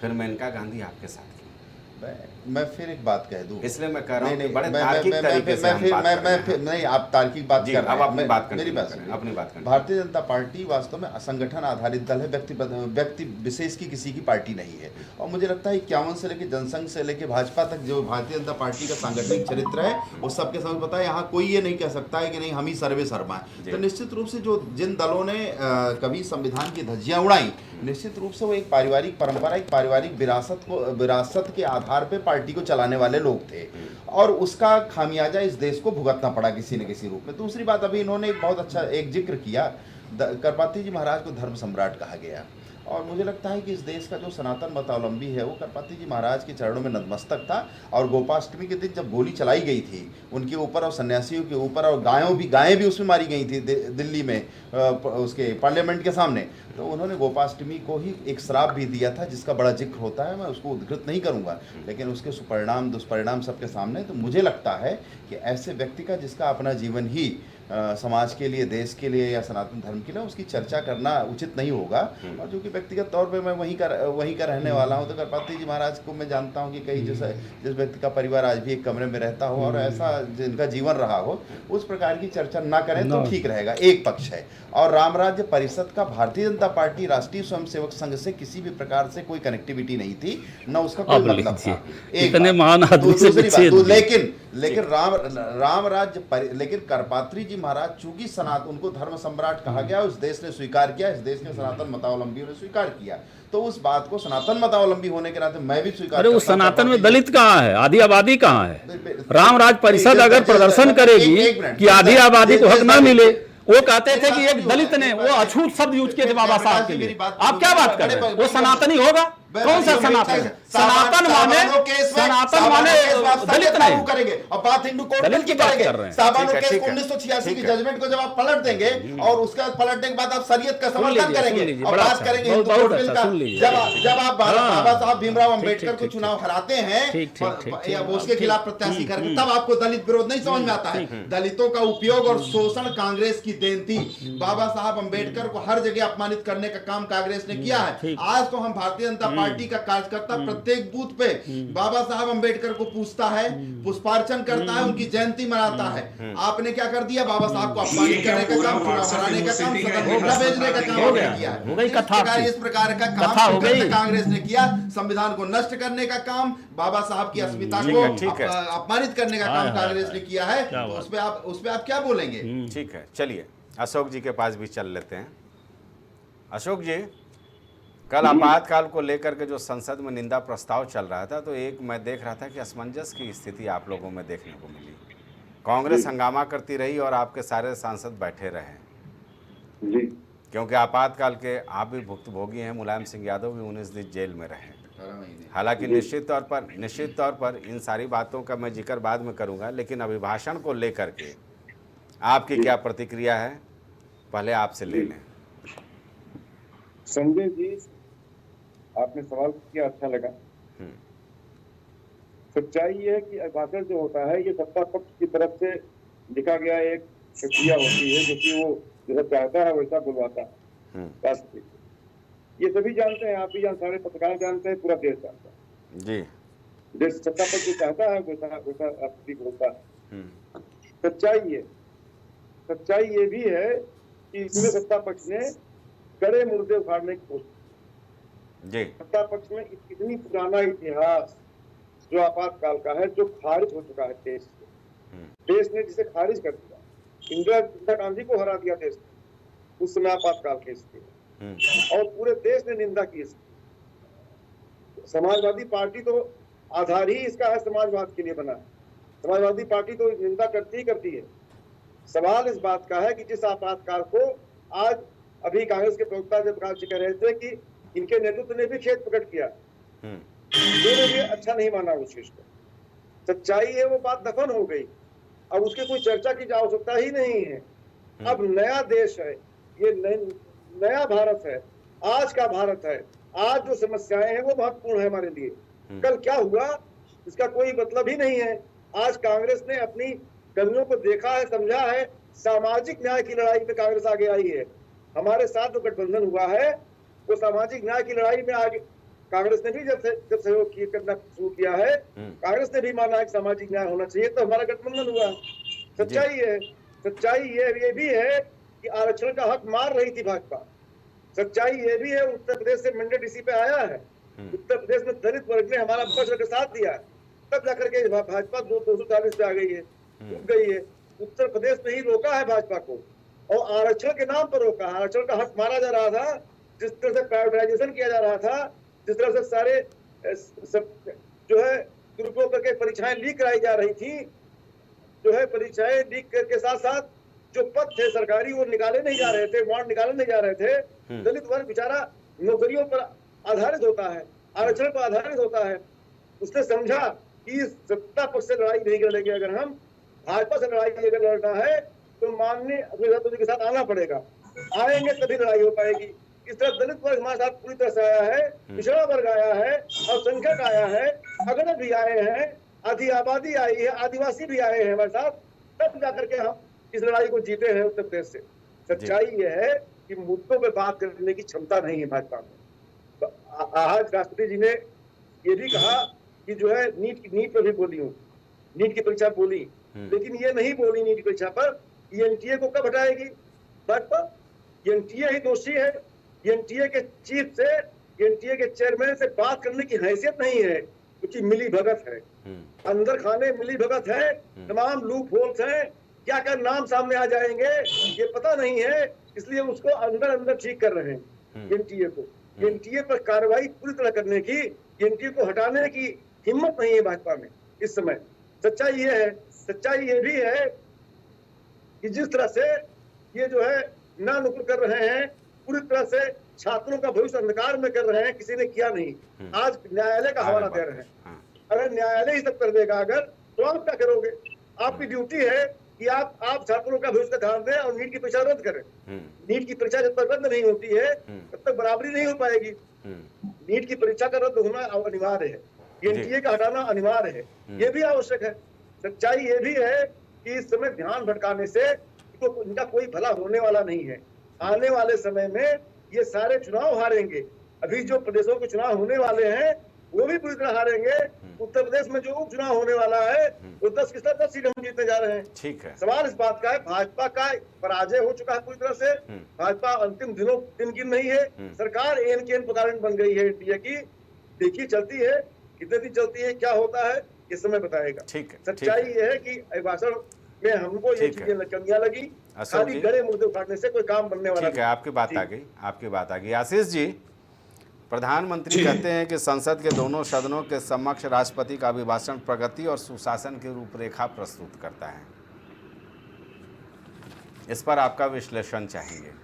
फिर मेनका गांधी आपके साथ क्यों? मैं फिर एक बात कह दूं, इसलिए मैं कह रहा हूं कि बड़े तार्किक तरीके से हम बात कर रहे हैं। नहीं, आप तार्किक बात कर रहे हैं, अब मेरी बात सुनिए, अपनी बात करें। भारतीय जनता पार्टी वास्तव में संगठन आधारित दल है, व्यक्ति विशेष की किसी की पार्टी नहीं है। और मुझे लगता है 51 से लेकर जनसंघ से लेकर भाजपा तक जो भारतीय जनता पार्टी का सांगठनिक चरित्र है वो सबके समझ पता है। यहाँ कोई ये नहीं कह सकता है कि नहीं हम ही सर्वे सर्मा है। तो निश्चित रूप से जिन दलों ने कभी संविधान की धज्जियां उड़ाई, निश्चित रूप से वो एक पारिवारिक परंपरा, एक पारिवारिक विरासत के आधार पे पार्टी को चलाने वाले लोग थे, और उसका खामियाजा इस देश को भुगतना पड़ा किसी न किसी रूप में। दूसरी बात, अभी इन्होंने एक बहुत अच्छा एक जिक्र किया, करपात्री जी महाराज को धर्म सम्राट कहा गया, और मुझे लगता है कि इस देश का जो सनातन मतावलंबी है वो करपात्री जी महाराज के चरणों में नतमस्तक था। और गोपाष्टमी के दिन जब गोली चलाई गई थी उनके ऊपर और सन्यासियों के ऊपर, और गायें भी उसमें मारी गई थी दिल्ली में उसके पार्लियामेंट के सामने, तो उन्होंने गोपाष्टमी को ही एक श्राप भी दिया था जिसका बड़ा जिक्र होता है। मैं उसको उद्धृत नहीं करूंगा, लेकिन उसके सुपरिणाम दुष्परिणाम सबके सामने। तो मुझे लगता है कि ऐसे व्यक्ति का जिसका अपना जीवन ही समाज के लिए, देश के लिए या सनातन धर्म के लिए, उसकी चर्चा करना उचित नहीं होगा। और जो कि व्यक्तिगत तौर पे मैं वहीं का रहने वाला हूं, तो करपात्री जी महाराज को मैं जानता हूं कि कई जिस व्यक्ति का परिवार आज भी एक कमरे में रहता हो और ऐसा जिनका जीवन रहा हो, उस प्रकार की चर्चा ना करें तो ठीक रहेगा। एक पक्ष है। और राम राज्य परिषद का भारतीय जनता पार्टी राष्ट्रीय स्वयंसेवक संघ से किसी भी प्रकार से कोई कनेक्टिविटी नहीं थी, न उसका कोई मतलब था। इतने महान आदमी से लेकिन राम राज्य लेकिन करपात्री जी महाराज चूंकि सनातन, उनको धर्म सम्राट कहा गया, उस देश ने स्वीकार किया, इस देश के सनातन मतावलंबियों ने स्वीकार किया, तो उस बात को सनातन मतावलंबी होने के नाते मैं भी स्वीकार। अरे उस सनातन में दलित कहाँ है, आदि आबादी कहाँ है? राम राज परिषद अगर प्रदर्शन करेगी कि आदि आबादी को हक न मिले, वो कहते थे कि एक दलित ने वो अछूत शब्द यूज किए थे बाबा साहब के लिए, आप क्या बात कर रहे हैं? वो सनातनी होगा? कौन सा सनातन? सनातन माने दलित लागू करेंगे और बात हिंदू कोड दलित की बात कर रहे हैं। साबानो केस 1986 की जजमेंट को जब आप पलट देंगे और उसके बाद पलटने के बाद आप शरीयत का समर्थन करेंगे और बात करेंगे हिंदू कोड बिल का, जब आप बाबा साहब भीमराव अंबेडकर को चुनाव हराते हैं या उसके खिलाफ प्रत्याशी करेंगे, तब आपको दलित विरोध नहीं समझ में आता है। दलितों का उपयोग और शोषण कांग्रेस की देन थी। बाबा साहब अंबेडकर को हर जगह अपमानित करने का काम कांग्रेस ने किया है। आज तो हम भारतीय जनता पार्टी का कार्यकर्ता प्रत्येक बूथ पे बाबा साहब अंबेडकर को पूछता है, पुष्पार्चन करता है, उनकी जयंती मनाता है। आपने क्या कर दिया? बाबा साहब को अपमानित करने का काम, चुनाव हराने का काम, सदन भेजने का काम किया है। इस प्रकार का काम कांग्रेस ने किया। संविधान को नष्ट करने का काम, बाबा साहब की अस्मिता को अपमानित करने का काम कांग्रेस ने किया है। तो उस पे आप क्या बोलेंगे? ठीक है, चलिए अशोक जी के पास भी चल लेते हैं। अशोक जी, कल आपातकाल को लेकर के जो संसद में निंदा प्रस्ताव चल रहा था, तो एक मैं देख रहा था कि असमंजस की स्थिति आप लोगों में देखने को मिली। कांग्रेस हंगामा करती रही और आपके सारे सांसद बैठे रहे जी, क्योंकि आपातकाल के आप भी भुक्तभोगी हैं। मुलायम सिंह यादव भी 19 दिन जेल में रहे। हालांकि निश्चित तौर पर इन सारी बातों का मैं जिक्र बाद में करूंगा, लेकिन अभिभाषण को लेकर के आपकी क्या प्रतिक्रिया है, पहले आपसे ले लें। संजय जी, आपने सवाल किया, अच्छा लगा। सच्चाई ये है कि अभिभाषण जो होता है ये सत्ता पक्ष की तरफ से लिखा गया एक प्रक्रिया होती है, जो कि वो जैसा चाहता है वैसा बुलवाता है राष्ट्रपति। ये सभी जानते हैं, आप भी जानते, सारे पत्रकार जानते हैं, पूरा देश जानता है जी। देश सत्ता पक्ष जो चाहता है वैसा राष्ट्रपति बोलता है। सच्चाई ये भी है कि इसमें सत्ता पक्ष ने कड़े मुर्दे उखाड़ने की कोशिश जी। सत्ता पक्ष में इतनी पुराना इतिहास जो आपातकाल का है, जो खारिज हो चुका है देश से। देश ने जिसे खारिज कर दिया, इंदिरा गांधी को हरा दिया देश ने उस समय आपातकाल के स्थिति में, और पूरे देश ने निंदा की इसकी। समाजवादी पार्टी तो आधार ही इसका है, समाजवाद के लिए बना है। समाजवादी पार्टी तो निंदा करती है। सवाल इस बात का है कि जिस आपातकाल को आज अभी कांग्रेस के प्रवक्ता जयप्रकाश जी कह रहे थे कि इनके नेतृत्व ने भी खेत प्रकट किया, उन्होंने भी अच्छा नहीं माना उस चीज को। सच्चाई है वो बात दफन हो गई, अब उसकी कोई चर्चा की आवश्यकता ही नहीं है। अब नया देश है, ये नया भारत है, आज का भारत है। आज जो समस्याएं हैं वो महत्वपूर्ण है हमारे लिए। कल क्या हुआ इसका कोई मतलब ही नहीं है। आज कांग्रेस ने अपनी कमियों को देखा है, समझा है। सामाजिक न्याय की लड़ाई में कांग्रेस आगे आई है। हमारे साथ जो गठबंधन हुआ है वो सामाजिक न्याय की लड़ाई में आगे कांग्रेस ने भी जब सहयोग करना शुरू किया है, कांग्रेस ने भी माना है कि सामाजिक न्याय होना चाहिए, तो हमारा गठबंधन हुआ। सच्चाई ये भी है कि आरक्षण का हक मार रही थी भाजपा। सच्चाई ये भी है उत्तर प्रदेश से मैंडेट इसी पे आया है। उत्तर प्रदेश में दलित वर्ग ने हमारा पक्ष का साथ दिया, तब जाकर के भाजपा 240 पे आ गई है, रुक गई है। उत्तर प्रदेश में ही रोका है भाजपा को, और आरक्षण के नाम पर रोका। आरक्षण का हक मारा जा रहा था, जिस तरह से प्राइवेटाइजेशन किया जा रहा था, जिस तरह से सारे जो है दुरुपयोग करके परीक्षाएं लीक कराई जा रही थी, जो है परीक्षाएं लीक के साथ साथ जो पद थे सरकारी वो निकाले नहीं जा रहे थे, वार्ड निकाले नहीं जा रहे थे। दलित वर्ग बेचारा नौकरियों पर आधारित होता है, आरक्षण पर आधारित होता है। उसने समझा कि सत्ता पक्ष से लड़ाई नहीं लड़ेंगे, अगर हम भाजपा से लड़ाई अगर लड़ना है तो माननीय अखिलेश के साथ आना पड़ेगा। आएंगे तभी लड़ाई हो पाएगी। इस तरह दलित वर्ग हमारे साथ पूरी तरह से आया है, पिछड़ा वर्ग आया है, अल्पसंख्यक आया है, अगड़े भी आए हैं, आधी आबादी आई है, आदिवासी भी आए हैं हमारे साथ, तब जाकर के हम इस लड़ाई को जीते हैं उत्तर प्रदेश से। सच्चाई यह है कि मुद्दों पर बात करने की क्षमता नहीं है भाजपा में। तो आज राष्ट्रपति जी ने ये भी कहा कि जो है नीट पर भी बोली हूँ, नीट की परीक्षा बोली, लेकिन ये नहीं बोली नीट की परीक्षा पर एनटीए को कब हटाएगी भाजपा। एनटीए ही दोषी है। एनटीए के चीफ से, एनटीए के चेयरमैन से बात करने की हैसियत नहीं है, क्योंकि मिली भगत है, अंदर खाने मिली भगत है, तमाम लूप होल्स हैं, क्या क्या नाम सामने आ जाएंगे ये पता नहीं है, इसलिए उसको अंदर अंदर ठीक कर रहे हैं एनटीए को। एनटीए पर कार्रवाई पूरी तरह करने की, एनटीए को हटाने की हिम्मत नहीं है भाजपा में इस समय। सच्चाई ये है, सच्चाई ये भी है कि जिस तरह से ये जो है ना नुकुर कर रहे हैं, पूरी तरह से छात्रों का भविष्य अंधकार में कर रहे हैं, किसी ने किया नहीं। आज न्यायालय का हवाला दे रहे हैं। अगर न्यायालय ही सब कर देगा अगर, तो आप क्या करोगे? आपकी ड्यूटी है कि आप छात्रों का भविष्य का ध्यान दें और नीट की परीक्षा रद्द करें। नीट की परीक्षा जब तक रद्द नहीं होती है तब तक बराबरी नहीं हो पाएगी। नीट की परीक्षा का रद्द होना अनिवार्य है, एनटीए का हटाना अनिवार्य है, ये भी आवश्यक है। सच्चाई ये भी है कि इस समय ध्यान भटकाने से इनका कोई भला होने वाला नहीं है। आने वाले समय में ये सारे चुनाव हारेंगे। अभी जो प्रदेशों के चुनाव होने वाले हैं वो भी पूरी तरह हारेंगे। उत्तर प्रदेश में जो उपचुनाव होने वाला है वो 10 की 10 सीट हम जीतने जा रहे हैं। ठीक है। सवाल इस बात का है, भाजपा का पराजय हो चुका है पूरी तरह से। भाजपा अंतिम दिनों दिन गिन नहीं है। सरकार एन के एन प्रकारन बन गई है एनडीए की। देखिए चलती है, कितने दिन चलती है, क्या होता है ये समय बताएगा। ठीक है। सच्चाई ये है कि भाषण में हमको ये चीजें कमियां लगी, खाली गड़े मुद्दे उठाने से कोई काम बनने वाला। ठीक है, आपकी बात आ गई, आपकी बात आ गई। आशीष जी, प्रधानमंत्री कहते हैं कि संसद के दोनों सदनों के समक्ष राष्ट्रपति का अभिभाषण प्रगति और सुशासन की रूपरेखा प्रस्तुत करता है। इस पर आपका विश्लेषण चाहेंगे।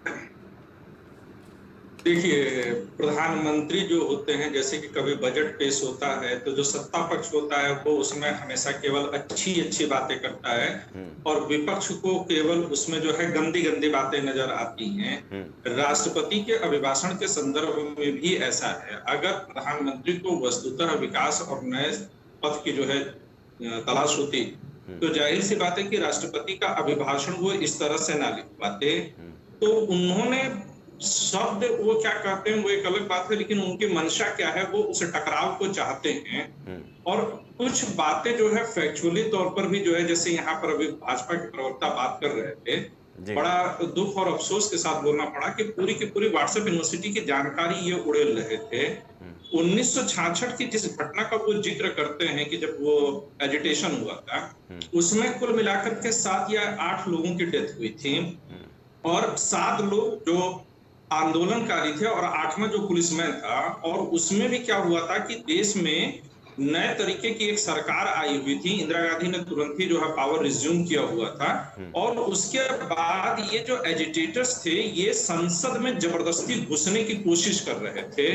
देखिए, प्रधानमंत्री जो होते हैं, जैसे कि कभी बजट पेश होता है तो जो सत्ता पक्ष होता है वो उसमें हमेशा केवल अच्छी बातें करता है और विपक्ष को केवल उसमें जो है गंदी बातें नजर आती हैं। राष्ट्रपति के अभिभाषण के संदर्भ में भी ऐसा है। अगर प्रधानमंत्री को वस्तुतः विकास और नए पथ की जो है तलाश होती तो जाहिर सी बात है कि राष्ट्रपति का अभिभाषण वो इस तरह से ना लिख पाते। तो उन्होंने शब्द वो क्या कहते हैं वो एक अलग बात है, लेकिन उनकी मंशा क्या है, वो उस टकराव को चाहते हैं। और कुछ बातें जो है फैक्चुअली तौर पर भी जो है, जैसे यहाँ पर अभी भाजपा के प्रवक्ता बात कर रहे थे, बड़ा दुख और अफसोस के साथ बोलना पड़ा कि पूरी की पूरी व्हाट्सएप यूनिवर्सिटी की जानकारी ये उड़ेल रहे थे। 1966 की जिस घटना का वो जिक्र करते हैं कि जब वो एजिटेशन हुआ था, उसमें कुल मिलाकर के 7 या 8 लोगों की डेथ हुई थी और 7 लोग जो आंदोलनकारी थे और 8वां जो पुलिसमैन था। और उसमें भी क्या हुआ था कि देश में नए तरीके की एक सरकार आई हुई थी। इंदिरा गांधी ने तुरंत ही जो है पावर रिज्यूम किया हुआ था और उसके बाद ये जो एजिटेटर्स थे ये संसद में जबरदस्ती घुसने की कोशिश कर रहे थे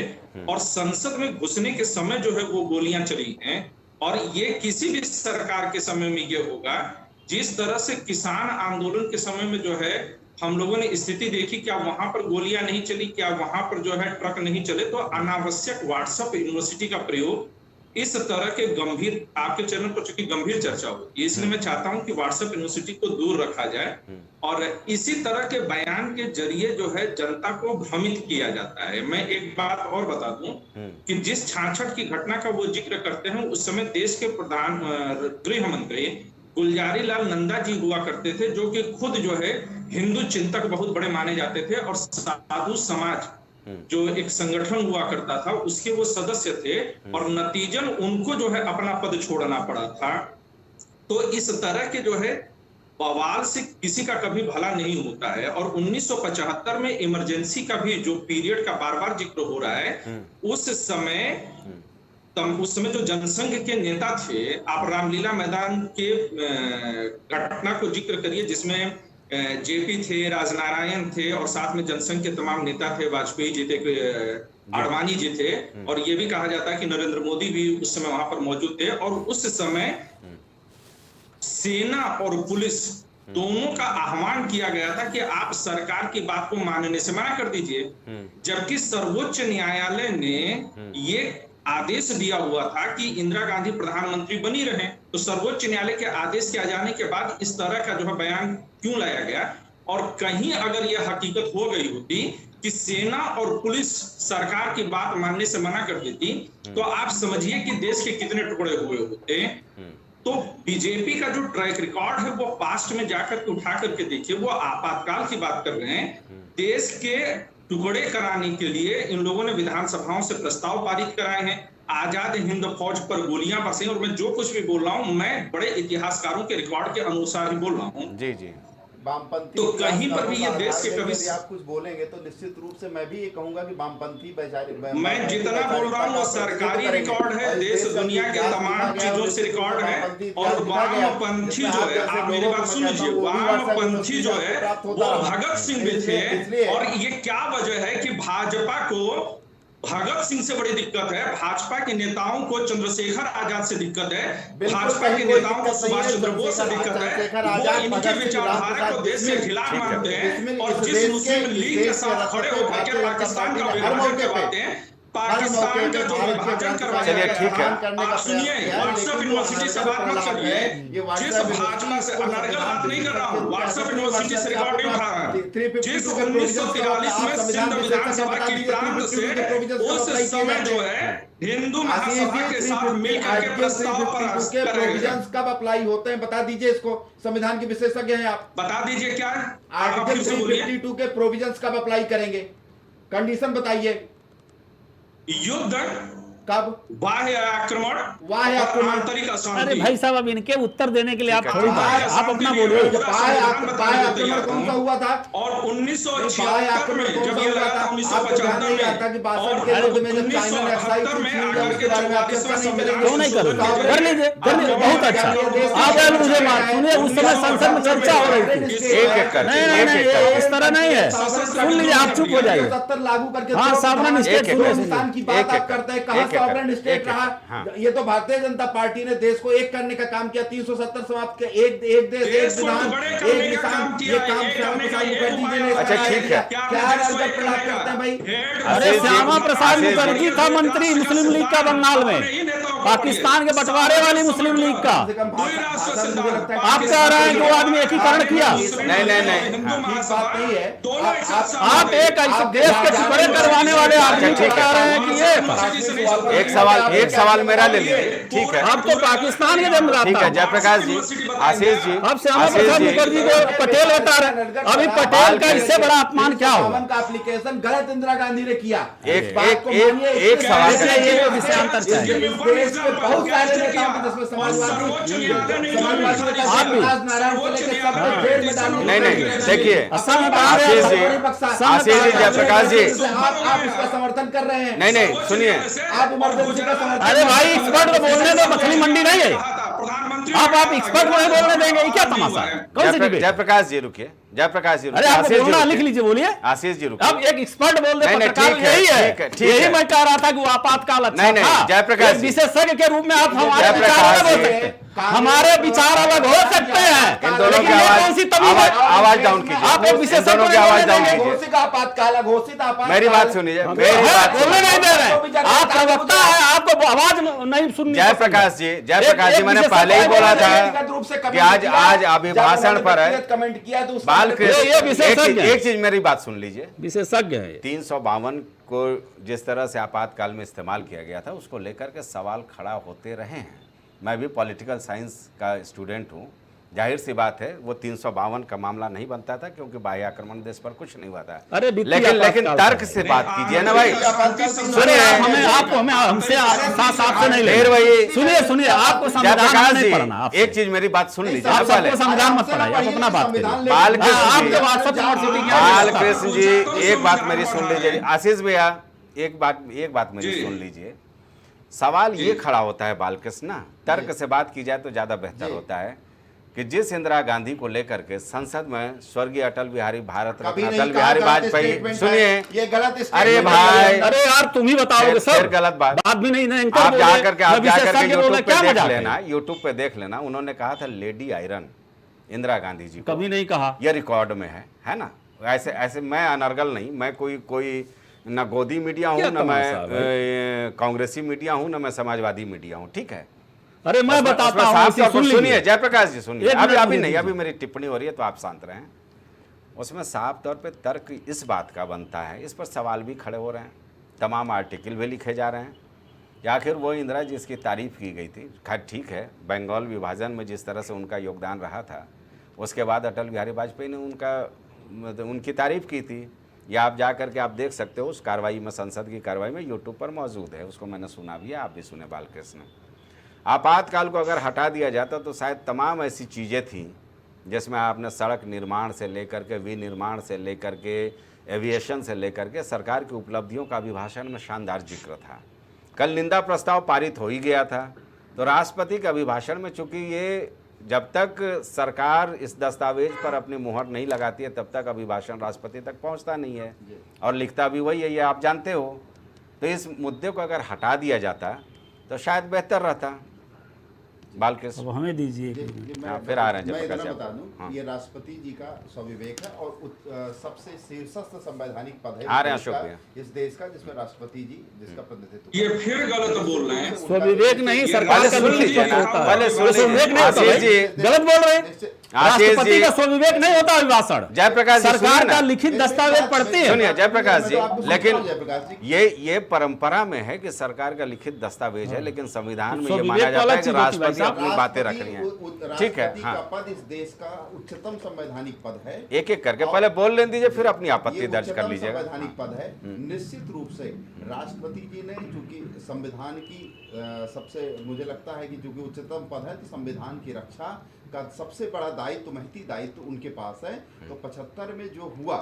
और संसद में घुसने के समय जो है वो गोलियां चली हैं। और ये किसी भी सरकार के समय में ये होगा। जिस तरह से किसान आंदोलन के समय में जो है हम लोगों ने स्थिति देखी, क्या वहां पर गोलियां नहीं चली, क्या वहां पर जो है ट्रक नहीं चले। तो अनावश्यक व्हाट्सएप यूनिवर्सिटी का प्रयोग इस तरह के गंभीर, आपके चैनल पर चूंकि गंभीर चर्चा होती है इसलिए मैं चाहता हूं कि व्हाट्सएप यूनिवर्सिटी को दूर रखा जाए और इसी तरह के बयान के जरिए जो है जनता को भ्रमित किया जाता है। मैं एक बात और बता दूं कि जिस 66 की घटना का वो जिक्र करते हैं उस समय देश के प्रधान गृह मंत्री गुलजारी लाल नंदा जी हुआ करते थे, जो कि खुद जो है हिंदू चिंतक बहुत बड़े माने जाते थे और साधु समाज जो एक संगठन हुआ करता था उसके वो सदस्य थे और नतीजन उनको जो है अपना पद छोड़ना पड़ा था। तो इस तरह के जो है बवाल से किसी का कभी भला नहीं होता है। और 1975 में इमरजेंसी का भी जो पीरियड का बार बार जिक्र हो रहा है, उस समय जो जनसंघ के नेता थे, आप रामलीला मैदान के घटना को जिक्र करिए जिसमें जेपी थे, राजनारायण थे और साथ में जनसंघ के तमाम नेता थे, वाजपेयी जी थे, आडवाणी जी थे और ये भी कहा जाता है कि नरेंद्र मोदी भी उस समय वहां पर मौजूद थे। और उस समय सेना और पुलिस दोनों का आह्वान किया गया था कि आप सरकार की बात को मानने से मना कर दीजिए, जबकि सर्वोच्च न्यायालय ने ये आदेश दिया हुआ था कि इंदिरा गांधी प्रधानमंत्री बनी रहे। तो सर्वोच्च न्यायालय के आदेश के आ जाने के बाद इस तरह का जो है बयान क्यों लाया गया? और कहीं अगर यह हकीकत हो गई होती कि सेना और पुलिस सरकार की बात मानने से मना कर देती तो आप समझिए कि देश के कितने टुकड़े हुए होते। तो बीजेपी का जो ट्रैक रिकॉर्ड है वो पास्ट में जाकर के उठा करके देखिए, वो आपातकाल की बात कर रहे हैं। देश के टुकड़े कराने के लिए इन लोगों ने विधानसभाओं से प्रस्ताव पारित कराए हैं, आजाद हिंद फौज पर गोलियां बरसी। और मैं जो कुछ भी बोल रहा हूं मैं बड़े इतिहासकारों के रिकॉर्ड के अनुसार ही बोल रहा हूं। जी जी। वामपंथी तो कहीं पर भी ये देश के कभी यदि आप कुछ बोलेंगे तो निश्चित रूप से मैं भी ये कहूंगा कि वामपंथी बेचारे मैं जितना बोल रहा हूँ वो सरकारी रिकॉर्ड है, देश दुनिया के तमाम चीजों से रिकॉर्ड है। और वामपंथी जो है, आप मेरी बात सुन लीजिए, वामपंथी जो है वो भगत सिंह भी थे। और ये क्या वजह है कि भाजपा को भगत सिंह से बड़ी दिक्कत है, भाजपा के नेताओं को चंद्रशेखर आजाद से दिक्कत है, भाजपा के नेताओं को सुभाष चंद्र बोस से दिक्कत है। वो इनकी विचारधारा को देश के खिलाफ मानते हैं और जिस मुस्लिम लीग के साथ खड़े होकर के पाकिस्तान का विभाजन करवाते हैं, पाकिस्तान का जो विभाजन करवाया गया, आप सुनिए, व्हाट्सएप यूनिवर्सिटी से बात मत करिए, जिस भाजपा से अनर्गल बात नहीं कर रहा हूँ, व्हाट्सएप यूनिवर्सिटी से रिकॉर्ड नहीं उठा रहा है। जिस 1943 में सिंध विधानसभा की प्रांत से उस समय जो है हिंदू महासभा के साथ मिलकर के प्रस्ताव पर प्रोविजंस कब अप्लाई होते हैं बता दीजिए, इसको संविधान के विशेषज्ञ हैं आप, बता दीजिए क्या है आर्टिकल 352 के प्रोविजंस कब अप्लाई करेंगे, कंडीशन बताइए। युद्ध कब, बाह्य आक्रमण, आंतरिक अशांति। अरे भाई साहब, अब इनके उत्तर देने के लिए आप थोड़ी आप अपना बोलिए। बाह्य आक्रमण कौन सा हुआ था? और 1976 में जब ये लगा था 1975 में आता कि 62 के युद्ध में जब चाइना ने एक्साइज उसके बारे में आप चर्चा नहीं करेंगे? क्यों नहीं करोगे? कर लीजिए, बहुत अच्छा। आप मुझे बात सुनिए, उस समय संसद में चर्चा हो रही थी। नहीं, इस तरह नहीं है, सुन लीजिए, आप चुप हो जाइए। 70 लागू करके हाँ, सॉवरेन स्टेट हिंदुस्तान की बात आप करते हैं, कहाँ सॉवरेन स्टेट रहा? ये तो भारतीय जनता पार्टी ने देश को एक करने का काम किया, 370 समाप्त किया, एक देश एक विधान एक किसान, ये काम श्यामा प्रसाद मुखर्जी जी ने। अच्छा ठीक है, क्या राजगढ़ प्रलाप करते हैं भाई? अरे श्यामा प्रसाद मुखर्जी था मंत्री मुस्लिम लीग का बंगाल में, पाकिस्तान के बंटवारे वाली मुस्लिम लीग का। आप कह रहे हैं कि वो आदमी एकीकरण किया? नहीं, बात नहीं है। आप एक ऐसे देश के टुकड़े करवाने वाले आदमी को कह रहे हैं कि ये एक सवाल मेरा ले लीजिए। ठीक है, अब तो पाकिस्तान के जमराता। ठीक है जयप्रकाश जी, आशीष जी, अब श्यामा प्रसाद मुखर्जी को पटेल बता रहे, अभी पटेल का इससे बड़ा अपमान क्या होगा? का एप्लीकेशन गलत इंदिरा गांधी ने किया। एक सवाल ये विषयांतर चाहिए। बहुत सारे नेताओं को जिसमें समाजवादी नारायण को लेकर सब जेल में डालने। नहीं, देखिए आशीष जी, जयप्रकाश जी, आप इसका समर्थन कर रहे हैं। नहीं, सुनिए, आप इमरजेंसी का समर्थन। अरे भाई, एक्सपर्ट को बोलने दो, मछली मंडी नहीं है। आप एक्सपर्ट को नहीं बोलने देंगे, ये क्या तमाशा है? कौन सी डिबेट? जयप्रकाश जी रुकिए, जयप्रकाश जी, अरे आप बोलना लिख लीजिए, बोलिए। आशीष जी रुकिए। अब एक एक्सपर्ट बोल दे, पत्रकार ठीक है, यही है, ठीक यही है। मैं कह रहा था कि वो आपातकाल अच्छा था। नहीं, जयप्रकाश जी, विशेषज्ञ के रूप में आप हमारे विचार अलग हो सकते हैं, हमारे विचार अलग हो सकते हैं। इन दोनों की आवाज डाउन कीजिए, आप एक विशेषज्ञ की आवाज डाउन कीजिए। घोषित आपातकाल, घोषित आपातकाल। मेरी बात सुनिए, मेरी बात बोलने नहीं दे रहे। आप प्रवक्ता है, आपको आवाज नहीं सुननी। जयप्रकाश जी, मैंने पहले ही बोला था कि आज अभिभाषण पर है कमेंट किया तो एक चीज मेरी बात सुन लीजिए, विशेषज्ञ है। 352 को जिस तरह से आपातकाल में इस्तेमाल किया गया था, उसको लेकर के सवाल खड़ा होते रहे हैं। मैं भी पॉलिटिकल साइंस का स्टूडेंट हूँ, जाहिर सी बात है वो 352 का मामला नहीं बनता था, क्योंकि बाह्य आक्रमण देश पर कुछ नहीं हुआ था। अरे लेकिन तर्क से बात कीजिए ना भाई। सुनिए, हमसे साफ से नहीं फिर वही सुनिए, आपको संविधान नहीं पढ़ना। एक चीज मेरी बात सुन लीजिए, आप सबको संविधान मत पढ़ाइए, आप अपना बात करिए। बालकृष्ण जी, एक बात मेरी सुन लीजिए। आशीष भैया, एक बात मेरी सुन लीजिए। सवाल ये खड़ा होता है बालकृष्ण ना, तर्क से बात की जाए तो ज्यादा बेहतर होता है कि जिस इंदिरा गांधी को लेकर के संसद में स्वर्गीय अटल बिहारी वाजपेयी, सुनिए, ये गलत। अरे भाई, अरे यार तुम ही बताओगे सर, गलत बात भी नहीं। आप जाकर के यूट्यूब पे देख लेना, उन्होंने कहा था लेडी आयरन इंदिरा गांधी जी, कभी नहीं कहा, ये रिकॉर्ड में है ना। ऐसे मैं अनर्गल नहीं, मैं कोई न गोदी मीडिया हूँ, न मैं कांग्रेसी मीडिया हूँ, न मैं समाजवादी मीडिया हूँ, ठीक है। अरे मैं बताता हूँ, सुनिए जयप्रकाश जी, सुनिए, अभी नहीं, अभी मेरी टिप्पणी हो रही है तो आप शांत रहें। उसमें साफ तौर पे तर्क इस बात का बनता है, इस पर सवाल भी खड़े हो रहे हैं, तमाम आर्टिकल भी लिखे जा रहे हैं, या आखिर वो इंदिरा जिसकी तारीफ की गई थी, खैर ठीक है, बंगाल विभाजन में जिस तरह से उनका योगदान रहा था, उसके बाद अटल बिहारी वाजपेयी ने उनकी तारीफ की थी। या आप जा करके आप देख सकते हो, उस कार्रवाई में, संसद की कार्रवाई में यूट्यूब पर मौजूद है, उसको मैंने सुना भी है, आप भी सुने बालकृष्ण। आपातकाल को अगर हटा दिया जाता तो शायद तमाम ऐसी चीज़ें थी जिसमें आपने सड़क निर्माण से लेकर के विनिर्माण से लेकर के एविएशन से लेकर के सरकार की उपलब्धियों का अभिभाषण में शानदार जिक्र था। कल निंदा प्रस्ताव पारित हो ही गया था, तो राष्ट्रपति के अभिभाषण में चूंकि ये जब तक सरकार इस दस्तावेज पर अपनी मुहर नहीं लगाती है तब तक अभिभाषण राष्ट्रपति तक पहुंचता नहीं है, और लिखता भी वही है, ये आप जानते हो। तो इस मुद्दे को अगर हटा दिया जाता तो शायद बेहतर रहता। बालकृष्ण, अब हमें दीजिए। फिर आ रहे हैं। मैं इतना बता दूं, ये राष्ट्रपति जी का स्वविवेक है और सबसे शीर्षस्थ संवैधानिक पद है आ रहे हैं इस देश का, जिसमें राष्ट्रपति जी जिसका प्रतिनिधित्व। ये फिर गलत बोल रहे हैं। स्वविवेक नहीं, सरकार का लिखित पत्र होता है। पहले स्वविवेक नहीं होता भाई, गलत बोल रहे हैं। राष्ट्रपति का स्वविवेक नहीं होता अभिभाषण, जयप्रकाश जी सरकार का लिखित दस्तावेज पढ़ते हैं। सुनिए जयप्रकाश जी, लेकिन ये परंपरा में है कि सरकार का लिखित दस्तावेज है, लेकिन संविधान में ये माना जाता है कि राष्ट्रपति अपनी बातें रख रही हैं। ठीक है, हाँ, पद इस देश का उच्चतम संवैधानिक पद है। एक एक करके पहले बोल लेने दीजिए, फिर अपनी आपत्ति दर्ज कर लीजिएगा। संवैधानिक पद है। निश्चित रूप से राष्ट्रपति जी ने, चूंकि संविधान की सबसे, मुझे लगता है कि चूंकि उच्चतम पद है तो संविधान की रक्षा का सबसे बड़ा दायित्व, महती दायित्व उनके पास है। तो 75 में जो हुआ,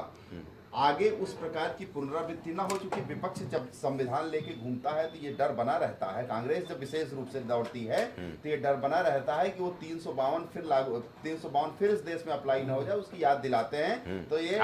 आगे उस प्रकार की पुनरावृत्ति ना हो, चूंकि विपक्ष जब संविधान लेके घूमता है तो ये डर बना रहता है, कांग्रेस जब विशेष रूप से दौड़ती है तो ये डर बना रहता है कि वो 352 फिर इस देश में अप्लाई ना हो जाए, उसकी याद दिलाते हैं। तो ये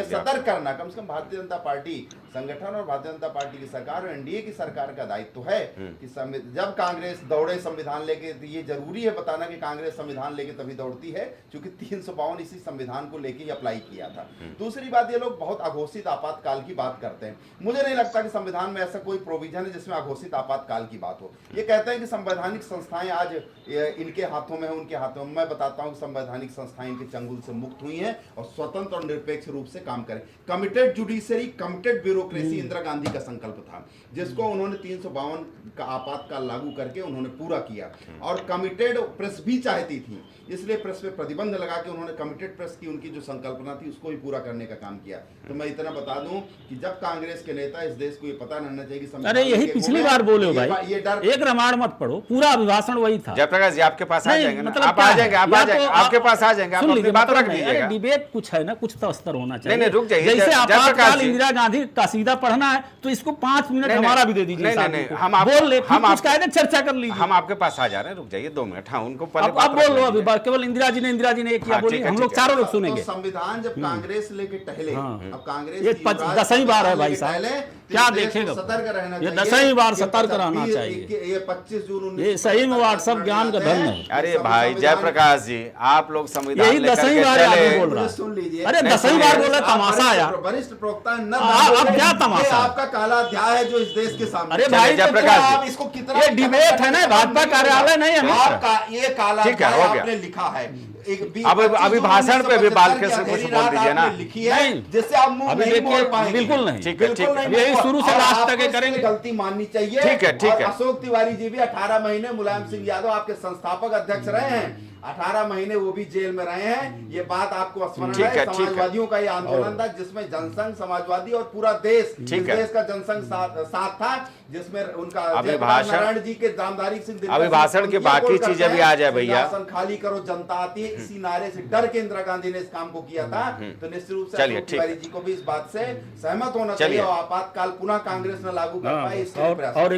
सतर्क करना कम से कम भारतीय जनता पार्टी संगठन और भारतीय जनता पार्टी की सरकार और एनडीए की सरकार का दायित्व है कि जब कांग्रेस दौड़े संविधान लेके, तो ये जरूरी है बताना कि कांग्रेस संविधान लेके तभी दौड़ती है क्योंकि 352 इसी संविधान को लेके अप्लाई किया था। दूसरी बात, ये लोग बहुत अघोषित आपातकाल की बात करते हैं। मुझे नहीं लगता कि संविधान में ऐसा कोई प्रोविजन है जिसमें अघोषित आपातकाल की बात हो। ये कहते हैं कि संवैधानिक संस्थाएं आज इनके हाथों में है, उनके हाथों में। मैं बताता हूं कि संवैधानिक संस्थाएं इनके चंगुल से मुक्त हुई हैं और स्वतंत्र और निरपेक्ष रूप से काम करें। Committed judiciary, committed bureaucracy Indira Gandhi का संकल्प था, जिसको उन्होंने 352 का आपातकाल लागू करके उन्होंने पूरा किया। और कमिटेड प्रेस भी चाहती थी, इसलिए प्रेस पे प्रतिबंध लगा के उन्होंने कमिटेड प्रेस की उनकी जो संकल्पना थी उसको भी पूरा करने का काम किया। तो मैं इतना बता दूं कि जब कांग्रेस के नेता, इस देश को ये पता रहना चाहिए कि अरे यही पिछली बार बोले हो भाई, ये डर, एक रामायण मत पढ़ो, पूरा अभिभाषण वही था। जयप्रकाश जी आपके पास आ जाएंगे, मतलब आप आ जाएंगे, आपके पास आ जाएंगे, आप अपनी बात रख लीजिएगा। डिबेट कुछ है ना, कुछ तो स्तर होना चाहिए। नहीं, रुक जाइए। जैसे आपातकाल इंदिरा गांधी का सीधा पढ़ना है तो इसको 5 मिनट हमारा भी दे दीजिए। हम बोल ले, कुछ कायदे चर्चा कर लीजिए। हम आपके पास आ जा रहे हैं, रुक जाइए 2 मिनट। हाँ, उनको आप बोल लो अभी, केवल इंदिरा जी ने किया बोलिए, हम लोग चारों लोग सुनेंगे। संविधान जब कांग्रेस लेके टहले, अब कांग्रेस ये 10वीं बार है भाई साहब, क्या देखेगा, सतर्क रहना चाहिए। ये 10वीं बार सतर्क रहना चाहिए। ये 25 जून ये सही में व्हाट्सएप ज्ञान का धन है। अरे भाई जयप्रकाश जी, आप लोग संविधान यही 10वीं बार बोल रहा, सुन लीजिए। अरे 10वीं बार बोल रहे, तमाशा यार, वरिष्ठ प्रवक्ता न, अब क्या तमाशा, आपका काला अध्याय है जो इस देश के सामने। अरे भाई जयप्रकाश आप इसको कितना, ये डिबेट है ना, भाजपा कार्यालय नहीं है, आपका ये काला अध्याय आपने लिखा है। अभी भाषण पे भी बालकृष्ण कुछ बोल दीजिए ना। लिखी है जिससे आप मुंह नहीं मोड़ पाएंगे। बिल्कुल नहीं, ठीक है, ठीक है, यही शुरू से लास्ट तक करेंगे। गलती माननी चाहिए। ठीक है, ठीक है। अशोक तिवारी जी भी 18 महीने, मुलायम सिंह यादव आपके संस्थापक अध्यक्ष रहे हैं, 18 महीने वो भी जेल में रहे हैं। ये बात आपको स्मरण है। समाजवादियों का ये आंदोलन था जिसमें जनसंघ, समाजवादी और पूरा देश, देश का जनसंघ साथ था, जिसमें उनका नारायण जी के दामदारी सिंह, अभिभाषण की बाकी चीजें भी आ जाए भैया। खाली करो, जनता आती है, इसी नारे से डर के इंदिरा गांधी ने इस काम को किया था। तो निश्चित रूप से अशोक तिवारी जी को भी इस बात से सहमत होना चाहिए और आपातकाल पुनः कांग्रेस न लागू कर पाए इसके प्रयास। और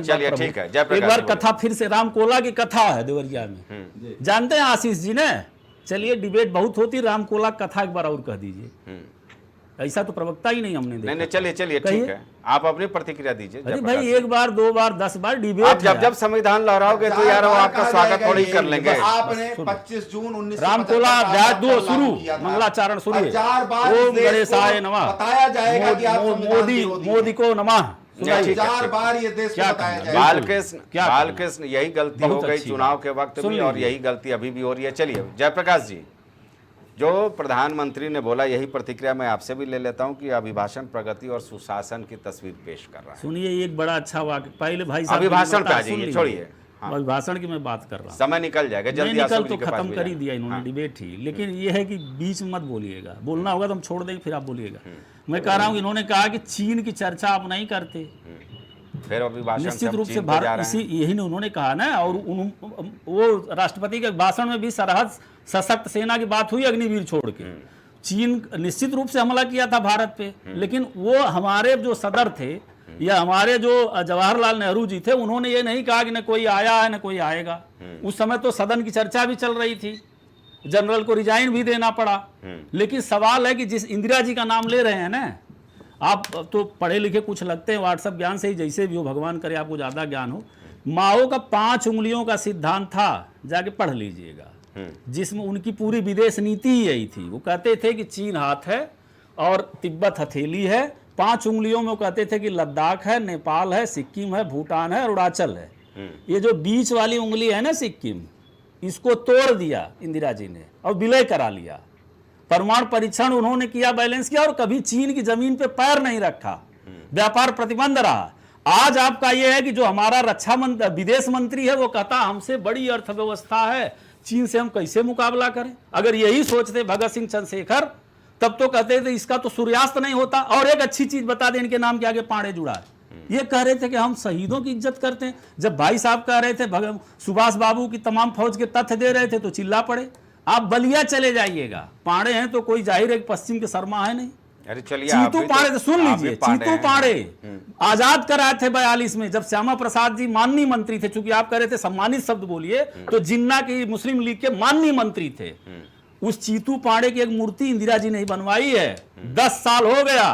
एक बार कथा फिर से, रामकोला की कथा है देवरिया में, जानते हैं आशीष जी ने। चलिए डिबेट बहुत होती, रामकोला कथा एक बार और कह दीजिए। ऐसा तो प्रवक्ता ही नहीं हमने देखा। नहीं, चलिए ठीक है, आप अपनी प्रतिक्रिया दीजिए। अरे भाई 1 बार 2 बार 10 बार डिबेट, आप जब संविधान लहराओगे तो यार वो आपका स्वागत थोड़ी कर लेंगे। आपने 25 जून 19 रामकोला अध्याय 2 शुरू, मंगलाचरण शुरू, ओम गणेशाय नमः, बताया जाएगा कि आप मोदी को नमः। 4 बार ये देश को बताया जाएगा। बालकृष्ण यही गलती हो गई चुनाव के वक्त भी, और यही गलती अभी भी हो रही है। चलिए जयप्रकाश जी, जो प्रधानमंत्री ने बोला, यही प्रतिक्रिया मैं आपसे भी ले लेता हूं कि अभिभाषण प्रगति और सुशासन की तस्वीर पेश कर रहा है। सुनिए एक बड़ा अच्छा वाक्य, पहले भाई साहब अभिभाषण पे आ जाइए, छोड़िए। अभिभाषण की मैं बात कर रहा हूँ, समय निकल जाएगा जल्दी, निकल तो खत्म कर ही दिया इन्होंने डिबेट ही। लेकिन ये है कि बीच में मत बोलिएगा, बोलना होगा तो हम छोड़ देंगे, फिर आप बोलिएगा। मैं कह रहा हूँ इन्होंने कहा कि चीन की चर्चा आप नहीं करते, फिर अभिभाषण निश्चित रूप से भारत इसी यही उन्होंने कहा ना, और वो राष्ट्रपति के भाषण में भी सरहद सशक्त सेना की बात हुई अग्निवीर छोड़ के। चीन निश्चित रूप से हमला किया था भारत पे, लेकिन वो हमारे जो सदर थे या हमारे जो जवाहरलाल नेहरू जी थे, उन्होंने ये नहीं कहा कि न कोई आया है न कोई आएगा। उस समय तो सदन की चर्चा भी चल रही थी, जनरल को रिजाइन भी देना पड़ा। लेकिन सवाल है कि जिस इंदिरा जी का नाम ले रहे हैं ना, आप तो पढ़े लिखे कुछ लगते हैं, व्हाट्सएप ज्ञान से ही जैसे भी हो, भगवान करे आपको ज्यादा ज्ञान हो। माओ का 5 उंगलियों का सिद्धांत था, जाके पढ़ लीजिएगा, जिसमें उनकी पूरी विदेश नीति ही यही थी। वो कहते थे कि चीन हाथ है और तिब्बत हथेली है, 5 उंगलियों में वो कहते थे कि लद्दाख है, नेपाल है, सिक्किम है, भूटान है, अरुणाचल है। ये जो बीच वाली उंगली है ना सिक्किम, इसको तोड़ दिया इंदिरा जी ने और विलय करा लिया। परमाणु परीक्षण उन्होंने किया, बैलेंस किया, और कभी चीन की जमीन पे पैर नहीं रखा, व्यापार प्रतिबंध रहा। आज आपका यह है कि जो हमारा विदेश मंत्री है वो कहता हमसे बड़ी अर्थव्यवस्था है, चीन से हम कैसे मुकाबला करें। अगर यही सोचते भगत सिंह चंद्रशेखर, तब तो कहते थे इसका तो सूर्यास्त नहीं होता। और एक अच्छी चीज बता दें, इनके नाम के आगे पांडे जुड़ा है। ये कह रहे थे कि हम शहीदों की इज्जत करते हैं। जब भाई साहब कह रहे थे सुभाष बाबू की तमाम फौज के तथ्य दे रहे थे तो चिल्ला पड़े। आप बलिया चले जाइएगा, पांडे हैं तो कोई जाहिर है पश्चिम के शर्मा है नहीं। अरे चलिए, चीतू पांडे तो सुन लीजिए, चीतू पांडे आजाद कराए थे 42 में, जब श्यामा प्रसाद जी माननीय मंत्री थे। चूंकि आप कह रहे थे सम्मानित शब्द बोलिए, तो जिन्ना की मुस्लिम लीग के माननीय मंत्री थे। उस चीतू पांडे की एक मूर्ति इंदिरा जी ने बनवाई है। 10 साल हो गया,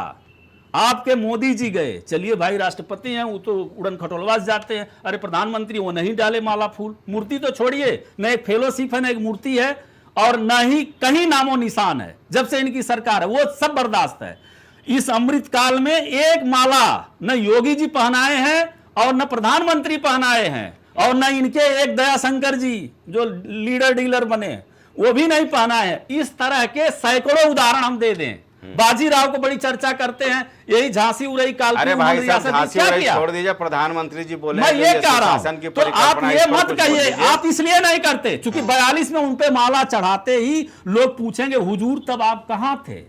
आपके मोदी जी गए, चलिए भाई राष्ट्रपति हैं, वो तो उड़न खटोलवास जाते हैं। अरे प्रधानमंत्री वो नहीं डाले माला फूल, मूर्ति तो छोड़िए, न एक फेलोशिप है, न एक मूर्ति है, और न ही कहीं नामो निशान है। जब से इनकी सरकार है वो सब बर्दाश्त है। इस अमृत काल में एक माला न योगी जी पहनाए हैं और न प्रधानमंत्री पहनाए हैं, और न इनके एक दयाशंकर जी जो लीडर डीलर बने वो भी नहीं पहना है। इस तरह के सैकड़ों उदाहरण हम दे दें। बाजीराव को बड़ी चर्चा करते हैं, यही झांसी उड़ई काल। अरे भाई साहब, झांसी उड़ई छोड़ दीजिए, प्रधानमंत्री जी बोले मैं ये कह रहा हूं, तो आप ये मत कहिए, आप इसलिए नहीं करते क्योंकि 42 में उनपे माला चढ़ाते ही लोग पूछेंगे हुजूर तब आप कहां थे।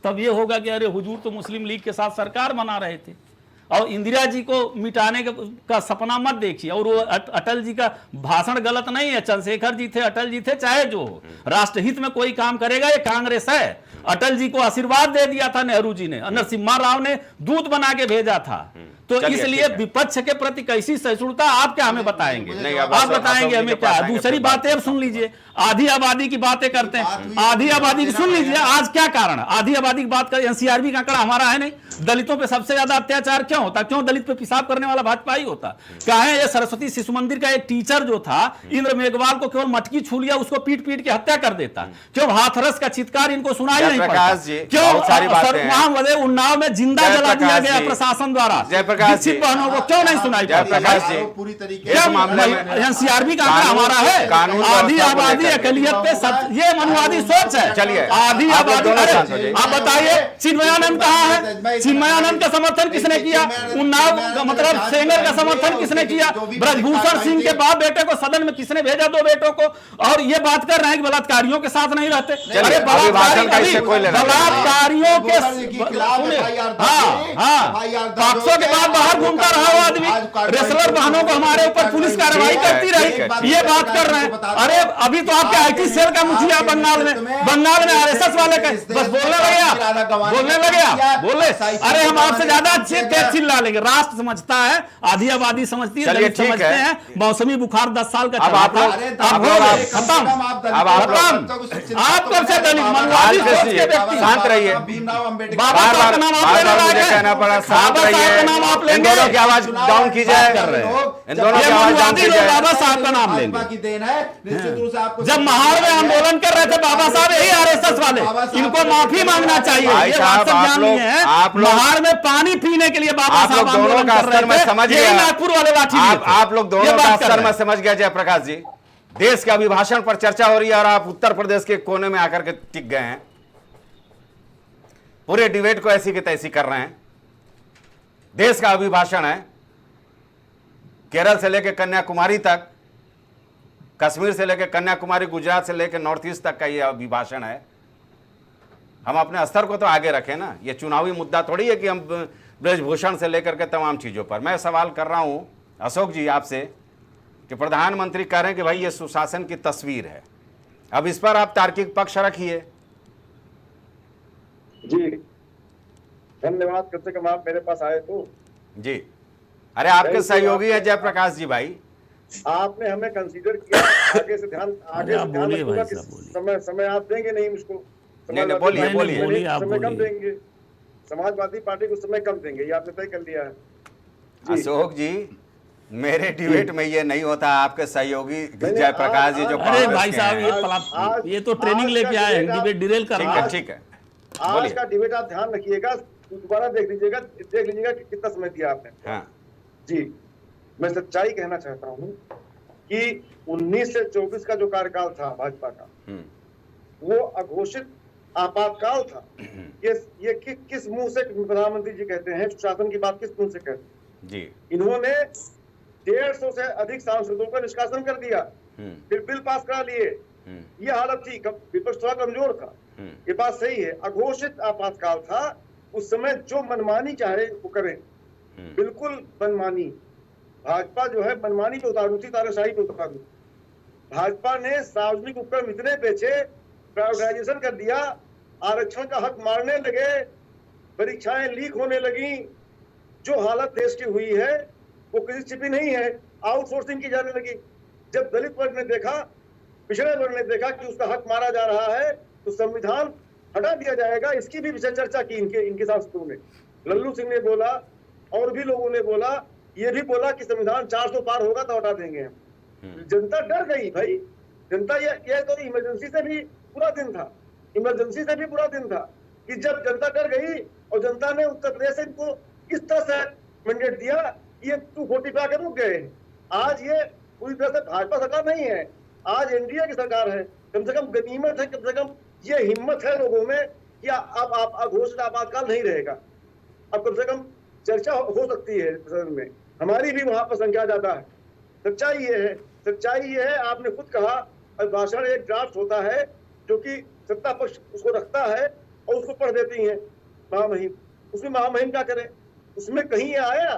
तब ये होगा कि अरे हुजूर तो मुस्लिम लीग के साथ सरकार बना रहे थे। और इंदिरा जी को मिटाने का सपना मत देखिए। और वो अटल जी का भाषण गलत नहीं है, चंद्रशेखर जी थे, अटल जी थे, चाहे जो हो, राष्ट्रहित में कोई काम करेगा ये कांग्रेस है। अटल जी को आशीर्वाद दे दिया था नेहरू जी ने, नरसिम्हा राव ने दूत बना के भेजा था। तो इसलिए विपक्ष के प्रति कैसी सहिष्णुता आप क्या हमें बताएंगे? आप बताएंगे हमें क्या? दूसरी बातें अब सुन लीजिए, आधी आबादी की बातें करते हैं, आधी आबादी की सुन लीजिए। आज क्या कारण, आधी आबादी की बात करें, एनसीआरबी का आंकड़ा हमारा है नहीं। दलितों पे सबसे ज्यादा अत्याचार क्यों होता? क्यों दलित पे पेशाब करने वाला भाजपा ही होता? कहे ये सरस्वती शिशु मंदिर का एक टीचर जो था इंद्र मेघवाल को केवल मटकी छू लिया, उसको पीट पीट के हत्या कर देता। क्यों हाथरस का चित्कार इनको सुनाई नहीं पड़ता? क्यों उन्नाव में जिंदा जला दिया गया प्रशासन द्वारा? दीक्षित बहनों को क्यों नहीं सुनाई पड़ती? पूरी तरीके एनसीआरबी का आंकड़ा हमारा है। आधी आबादी अकलियत पे ये मनुवादी सोच है। चलिए, आधी आबादी। आप बताइए चिन्मयानंद कहाँ है? चिन्मयानंद का समर्थन किसने किया? उन्नाव मतलब सेंगर का समर्थन किसने किया? ब्रजभूषण सिंह के बाप बेटे को सदन में किसने भेजा? 2 बेटों को। और ये बात कर रहे हैं कि बलात्कारियों के साथ नहीं रहते। अरे बलात्कारियों के पाक्सो के बाद बाहर घूमता रहा वो आदमी, रेसलर बहनों को हमारे ऊपर पुलिस कार्रवाई करती रही, ये बात कर रहे हैं। अरे अभी तो आपके आईटी सेल का मुखिया बंगाल में आरएसएस वाले का बस बोलने लगे बोले। अरे हम आपसे ज्यादा अच्छे तेज चिल्ला लेंगे। राष्ट्र समझता है, आधी आबादी समझती है, दलित समझते हैं। मौसमी बुखार 10 साल का चला था, खत्म। आप कब से दलित मनवादी सोच के व्यक्ति? शांत रहिए, बाबा साहब का नाम आप लेने लगे, कहना पड़ा, शांत रहिए, नाम आप इन लेंगे, दोनों की आवाज डाउन की जाए, इन दोनों की आवाज डाउन की जाए। बाबा साहब का नाम लेंगे। जब महाड़ में आंदोलन कर रहे थे बाबा साहब, यही आरएसएस वाले, इनको माफी मांगना चाहिए। ये बात सब जान लिए हैं। महाड़ में पानी पीने के लिए बाबा साहब आंदोलन कर रहे थे, समझ गए नागपुर वाले लाठी। आप लोग दोनों का स्तर में समझ गया जयप्रकाश जी। देश के अभिभाषण पर चर्चा हो रही है और आप उत्तर प्रदेश के कोने में आकर के टिक गए हैं, पूरे डिबेट को ऐसी की तैसी कर रहे हैं। देश का अभिभाषण है, केरल से लेकर कन्याकुमारी तक, कश्मीर से लेकर कन्याकुमारी, गुजरात से लेकर नॉर्थ ईस्ट तक का यह अभिभाषण है। हम अपने स्तर को तो आगे रखें ना। ये चुनावी मुद्दा थोड़ी है कि हम ब्रजभूषण से लेकर के तमाम चीज़ों पर। मैं सवाल कर रहा हूँ अशोक जी आपसे कि प्रधानमंत्री कह रहे हैं कि भाई ये सुशासन की तस्वीर है, अब इस पर आप तार्किक पक्ष रखिए। जी धन्यवाद, कम से कम आप मेरे पास आए तो। जी अरे आपके सहयोगी है जयप्रकाश जी भाई, आपने हमें कंसीडर किया, आगे से ध्यान रखूंगा कि समय आप देंगे नहीं मुझको, बोलिए समय कम देंगे, समाजवादी पार्टी को समय कम देंगे, ये आपने तय कर लिया है। अशोक जी मेरे डिबेट में ये नहीं होता, आपके सहयोगी जयप्रकाश जी जो अरे भाई साहब ये तो ट्रेनिंग लेके आए हैं, डिबेट डिरेल कर रहा है। ठीक है आज का डिबेट आप ध्यान रखिएगा, दोबारा देख लीजिएगा कि कितना समय दिया आपने। हाँ जी मैं सच्चाई कहना चाहता हूँ कि 19 से 24 का जो कार्यकाल था भाजपा का, वो अघोषित आपातकाल था। ये किस मुंह से प्रधानमंत्री जी कहते हैं, शासन की बात किस मुंह से कहते हैं जी? इन्होंने 150 से अधिक सांसदों का निष्कासन कर दिया, फिर बिल पास करा लिए। ये हालत थी, विपक्ष थोड़ा कमजोर था, ये बात सही है। अघोषित आपातकाल था, उस समय जो मनमानी चाहे वो करें, बिल्कुल मनमानी। भाजपा जो है मनमानी पे उतारू थी, तानाशाही पे उतारू। भाजपा ने सार्वजनिक उपक्रम इतने बेचे, प्राइवेटाइजेशन कर दिया, आरक्षण का हक मारने लगे, परीक्षाएं लीक होने लगी। जो हालत देश की हुई है वो किसी छिपी नहीं है, आउटसोर्सिंग की जाने लगी। जब दलित वर्ग ने देखा, पिछड़े वर्ग ने देखा कि उसका हक मारा जा रहा है, तो संविधान हटा दिया जाएगा, इसकी भी विषय चर्चा की इनके सांसदों ने। लल्लू सिंह ने बोला और भी लोगों ने बोला, ये भी बोला कि संविधान 400 पार होगा तो हटा देंगे हम। जनता डर गई भाई, जनता ये तो इमरजेंसी से भी बुरा दिन था, इमरजेंसी से भी बुरा दिन था कि जब जनता डर गई और जनता ने उत्तर प्रदेश से इनको किस तरह से मैंडेट दिया, ये 240 पे आकर रुक गए। आज ये पूरी तरह से भाजपा सरकार नहीं है, आज एनडीए की सरकार है। कम से कम गनीमत है, कम से कम ये हिम्मत है लोगों में कि अब आप घोषित आपातकाल नहीं रहेगा, अब कम से कम चर्चा हो सकती है सदन में, हमारी भी वहां पर संख्या ज्यादा है। सच्चाई ये है, आपने खुद कहा अभिभाषण एक ड्राफ्ट होता है जो कि सत्ता पक्ष उसको रखता है और उसको पढ़ देती है महामहिम। उसमें महामहिम क्या करें? उसमें कहीं ये आया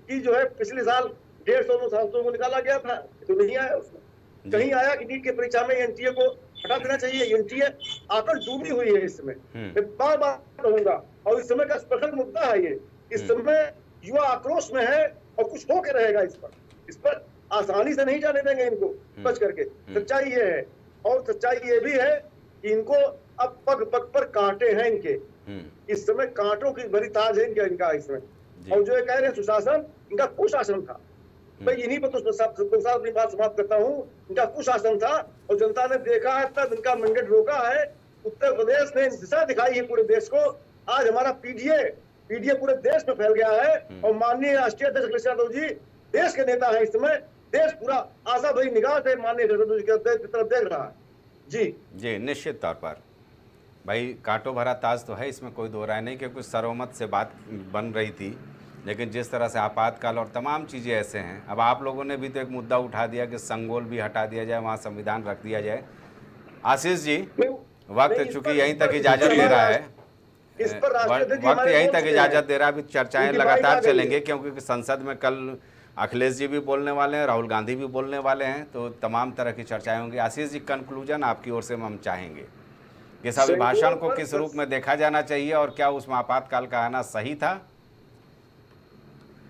कि जो है पिछले साल 150 सांसदों को निकाला गया था, तो नहीं आया उसमें। कहीं आया कि नीट की परीक्षा में एनटीए को हटा देना चाहिए? एनटीए आकर डूबी हुई है इस समय, मैं बार बार कहूंगा, और इस समय का प्रखर मुद्दा है ये। इस समय युवा आक्रोश में है और कुछ होके रहेगा इस पर आसानी से नहीं जाने देंगे इनको बच करके। सच्चाई ये है, और सच्चाई ये भी है कि इनको अब पग पग पर कांटे हैं इनके, इस समय कांटों की भरी ताज है इनका इसमें। और जो ये कह रहे हैं सुशासन, इनका कुशासन था भाई, इन्हीं पर तो अपनी बात समाप्त करता हूँ। इनका कुशासन था और जनता ने देखा है, तब इनका मैंडेट रोका है। उत्तर प्रदेश ने दिशा दिखाई है पूरे देश को। आज हमारा पीडीए पूरे देश में फैल गया है और माननीय राष्ट्रीय अध्यक्ष अखिलेश यादव जी देश के नेता है इस समय। देश पूरा आशा भरी निगाह से माननीय यादव जी की तरफ देख रहा है। जी निश्चित तौर पर भाई कांटों भरा ताज तो है, इसमें कोई दो राय नहीं, क्योंकि सर्वमत से बात बन रही थी। लेकिन जिस तरह से आपातकाल और तमाम चीज़ें ऐसे हैं, अब आप लोगों ने भी तो एक मुद्दा उठा दिया कि संगोल भी हटा दिया जाए, वहाँ संविधान रख दिया जाए। आशीष जी वक्त चूंकि यहीं तक इजाज़त दे रहा है, वक्त यहीं तक इजाज़त दे रहा है, अभी चर्चाएं लगातार चलेंगे, क्योंकि संसद में कल अखिलेश जी भी बोलने वाले हैं, राहुल गांधी भी बोलने वाले हैं, तो तमाम तरह की चर्चाएं होंगी। आशीष जी कंक्लूजन आपकी ओर से हम चाहेंगे, इस अभिभाषण को किस रूप में देखा जाना चाहिए और क्या उसमें आपातकाल का आना सही था?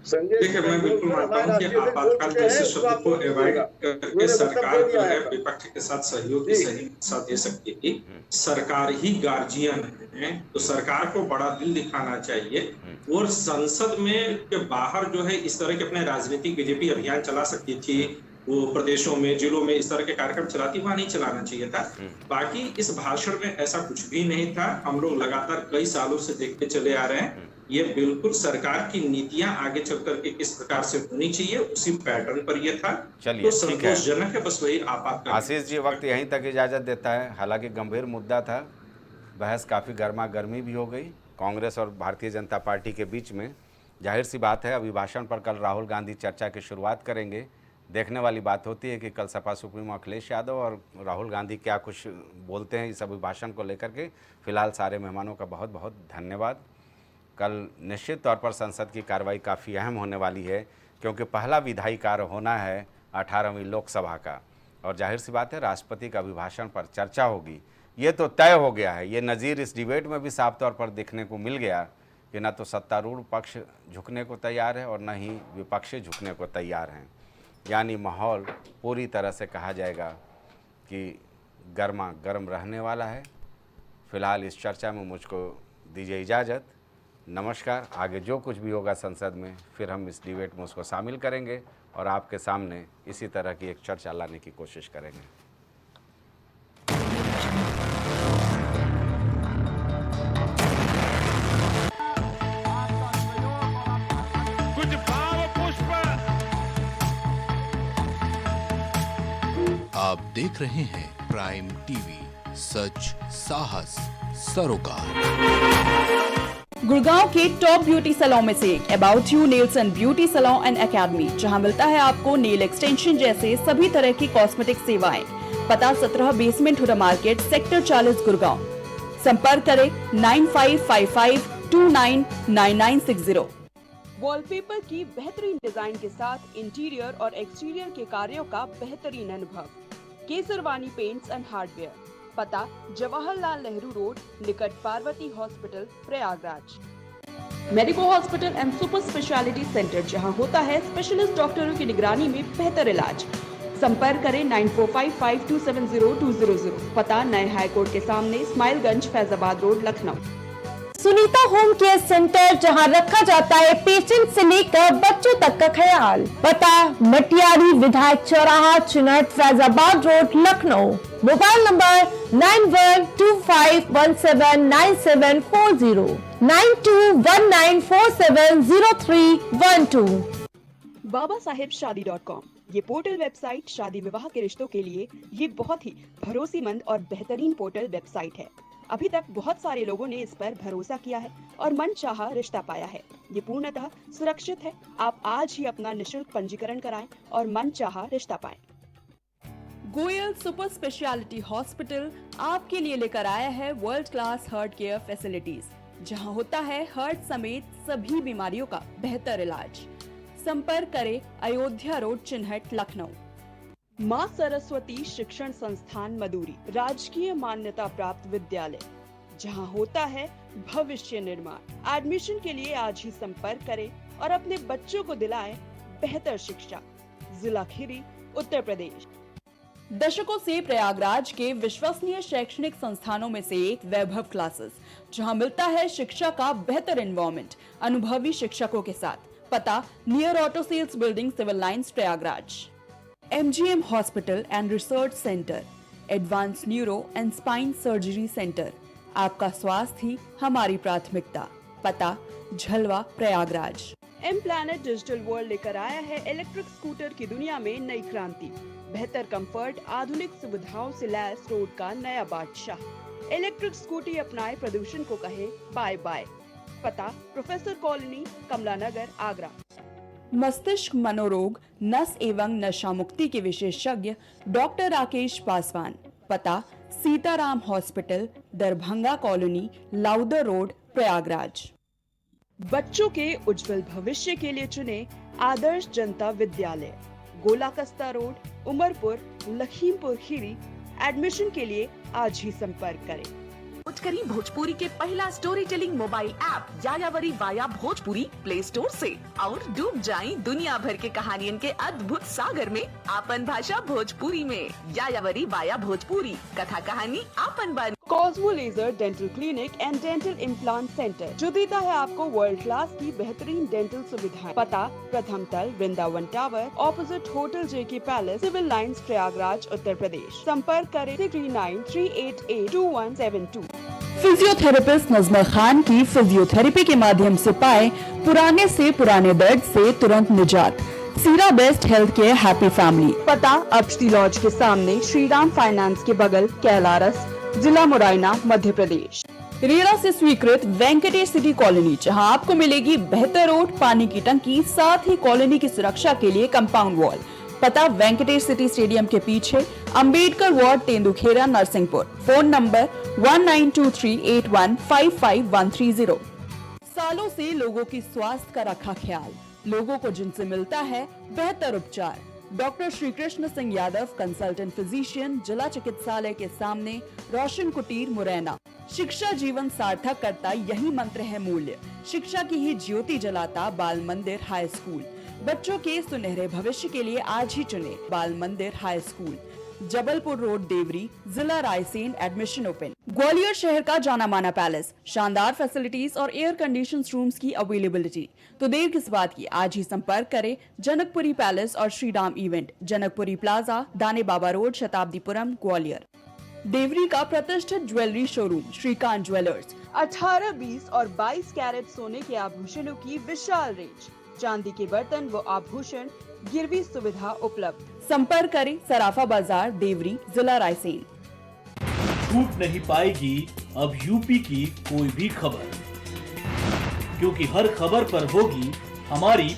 देखिए, मैं बिल्कुल मानता हूँ कि आपातकाल जैसे शब्द को अवॉइड करके सरकार जो है विपक्ष के साथ सहयोग की सही दिशा दे सकती थी। सरकार ही गार्जियन है, तो सरकार को बड़ा दिल दिखाना चाहिए और संसद में के बाहर जो है इस तरह के अपने राजनीतिक बीजेपी अभियान चला सकती थी। वो प्रदेशों में, जिलों में इस तरह के कार्यक्रम चलाती, वहां नहीं चलाना चाहिए था। बाकी इस भाषण में ऐसा कुछ भी नहीं था। हम लोग लगातार कई सालों से देखते चले आ रहे हैं, ये बिल्कुल सरकार की नीतियां आगे चल करके किस प्रकार से होनी चाहिए उसी पैटर्न पर ये था। चलिए, तो संतोषजनक है, बस वही आपातकाल। आशीष जी वक्त यहीं तक इजाजत देता है। हालांकि गंभीर मुद्दा था, बहस काफ़ी गर्मा गर्मी भी हो गई कांग्रेस और भारतीय जनता पार्टी के बीच में। जाहिर सी बात है, अभिभाषण पर कल राहुल गांधी चर्चा की शुरुआत करेंगे। देखने वाली बात होती है कि कल सपा सुप्रीमो अखिलेश यादव और राहुल गांधी क्या कुछ बोलते हैं इस अभिभाषण को लेकर के। फिलहाल सारे मेहमानों का बहुत बहुत धन्यवाद। कल निश्चित तौर पर संसद की कार्रवाई काफ़ी अहम होने वाली है, क्योंकि पहला विधायी कार्य होना है 18वीं लोकसभा का, और जाहिर सी बात है राष्ट्रपति का अभिभाषण पर चर्चा होगी। ये तो तय हो गया है। ये नज़ीर इस डिबेट में भी साफ तौर पर देखने को मिल गया कि न तो सत्तारूढ़ पक्ष झुकने को तैयार है और न ही विपक्षी झुकने को तैयार हैं। यानी माहौल पूरी तरह से कहा जाएगा कि गर्मा गर्म रहने वाला है। फिलहाल इस चर्चा में मुझको दीजिए इजाज़त। नमस्कार। आगे जो कुछ भी होगा संसद में फिर हम इस डिबेट में उसको शामिल करेंगे और आपके सामने इसी तरह की एक चर्चा लाने की कोशिश करेंगे। कुछ भाव पुष्प। आप देख रहे हैं प्राइम टीवी, सच साहस सरोकार। गुड़गांव के टॉप ब्यूटी सैलून में से एक about you nails and beauty salon and academy, जहां मिलता है आपको नेल एक्सटेंशन जैसे सभी तरह की कॉस्मेटिक सेवाएं। पता 17 basement Huda market, sector 40, Gurgaon. संपर्क करें 9555299960। वॉलपेपर की बेहतरीन डिजाइन के साथ इंटीरियर और एक्सटीरियर के कार्यों का बेहतरीन अनुभव। Kesarwani paints and hardware. पता जवाहरलाल नेहरू रोड, निकट Parvati hospital, Prayagraj. Medico hospital and super speciality centre, जहां होता है स्पेशलिस्ट डॉक्टरों की निगरानी में बेहतर इलाज। संपर्क करें 9455270200। पता नए हाईकोर्ट के सामने, Ismailganj, Faizabad road, Lucknow. Sunita home care centre, जहां रखा जाता है पेशेंट से लेकर बच्चों तक का ख्याल। पता मटियारी विधायक चौराहा, चुनट, Faizabad road, Lucknow. Mobile number 9125179740, 9219470312। BabaSahebShadi.com, ये पोर्टल वेबसाइट शादी विवाह के रिश्तों के लिए ये बहुत ही भरोसेमंद और बेहतरीन पोर्टल वेबसाइट है। अभी तक बहुत सारे लोगों ने इस पर भरोसा किया है और मनचाहा रिश्ता पाया है। ये पूर्णतः सुरक्षित है। आप आज ही अपना निशुल्क पंजीकरण कराएं और मनचाहा रिश्ता पाएं। गोयल सुपर स्पेशलिटी हॉस्पिटल आपके लिए लेकर आया है world class heart care facilities, जहां होता है हार्ट समेत सभी बीमारियों का बेहतर इलाज। संपर्क करें अयोध्या रोड, चिन्हट, लखनऊ। माँ सरस्वती शिक्षण संस्थान मदुरी, राजकीय मान्यता प्राप्त विद्यालय, जहां होता है भविष्य निर्माण। एडमिशन के लिए आज ही संपर्क करें और अपने बच्चों को दिलाएं बेहतर शिक्षा। जिला खीरी, उत्तर प्रदेश। दशकों से प्रयागराज के विश्वसनीय शैक्षणिक संस्थानों में से एक वैभव क्लासेस, जहां मिलता है शिक्षा का बेहतर एनवायरनमेंट अनुभवी शिक्षकों के साथ। पता near auto sales building, civil lines, Prayagraj. MGM hospital and research centre, advance neuro and spine surgery centre. आपका स्वास्थ्य ही हमारी प्राथमिकता। पता Jhalwa, Prayagraj. M planet digital world लेकर आया है इलेक्ट्रिक स्कूटर की दुनिया में नई क्रांति। बेहतर कंफर्ट, आधुनिक सुविधाओं से लैस रोड का नया बादशाह। इलेक्ट्रिक स्कूटी अपनाए, प्रदूषण को कहे बाय बाय। पता प्रोफेसर कॉलोनी, कमला नगर, आगरा। मस्तिष्क मनोरोग, नस एवं नशा मुक्ति के विशेषज्ञ डॉक्टर राकेश पासवान। पता Sitaram hospital, Darbhanga colony, Lowther road, Prayagraj. बच्चों के उज्जवल भविष्य के लिए चुने आदर्श जनता विद्यालय, गोलाकस्ता रोड, उमरपुर, लखीमपुर खीरी। एडमिशन के लिए आज ही संपर्क करें। करी भोजपुरी के पहला story telling mobile app यायावरी via Bhojpuri play store से और डूब जाएं दुनिया भर के कहानियन के अद्भुत सागर में आपन भाषा भोजपुरी में। यायावरी वाया भोजपुरी, कथा कहानी आपन बन। Cosmo laser dental clinic and dental implant centre, जो देता है आपको वर्ल्ड क्लास की बेहतरीन डेंटल सुविधाएं। पता प्रथम तल, Vrindavan tower, opposite hotel JK palace, civil lines, Prayagraj, Uttar Pradesh. संपर्क करें 3938882172। फिजियोथेरेपिस्ट नजमा खान की फिजियोथेरेपी के माध्यम से पाए पुराने से पुराने दर्द से तुरंत निजात। सीरा best health care happy family. पता अक्षती लॉज के सामने, श्रीराम फाइनेंस के बगल, कैलारस, जिला मुरैना, मध्य प्रदेश। रेरा से स्वीकृत वेंकटेश सिटी कॉलोनी, जहां आपको मिलेगी बेहतर रोड, पानी की टंकी, साथ ही कॉलोनी की सुरक्षा के लिए कंपाउंड वॉल। पता वेंकटेश सिटी स्टेडियम के पीछे, Ambedkar ward, Tendukheda, Narsinghpur. Phone number 192381553130। सालों से लोगों की स्वास्थ्य का रखा ख्याल, लोगों को जिनसे मिलता है बेहतर उपचार। Doctor Shri Krishna Singh Yadav, consultant physician, जिला चिकित्सालय के सामने, रोशन कुटीर, मुरैना। शिक्षा जीवन सार्थक करता यही मंत्र है मूल्य। शिक्षा की ही ज्योति जलाता बाल मंदिर हाई स्कूल। बच्चों के सुनहरे भविष्य के लिए आज ही चुने Bal Mandir high school, Jabalpur road, Deori, जिला रायसेन। Admission open. ग्वालियर शहर का जाना माना पैलेस, शानदार फैसिलिटीज और एयर कंडीशन रूम्स की अवेलेबिलिटी। तो देर किस बात की, आज ही संपर्क करें जनकपुरी पैलेस और श्रीराम इवेंट, जनकपुरी प्लाजा, दाने बाबा रोड, शताब्दीपुरम, ग्वालियर। देवरी का प्रतिष्ठित ज्वेलरी शोरूम श्रीकांत ज्वेलर्स। 18, 20 और 22 कैरेट सोने के आभूषणों की विशाल रेंज, चांदी के बर्तन व आभूषण, गिरवी सुविधा उपलब्ध। संपर्क करें सराफा बाजार, देवरी, जिला रायसेन। छूट नहीं पाएगी अब यूपी की कोई भी खबर, क्योंकि हर खबर पर होगी हमारी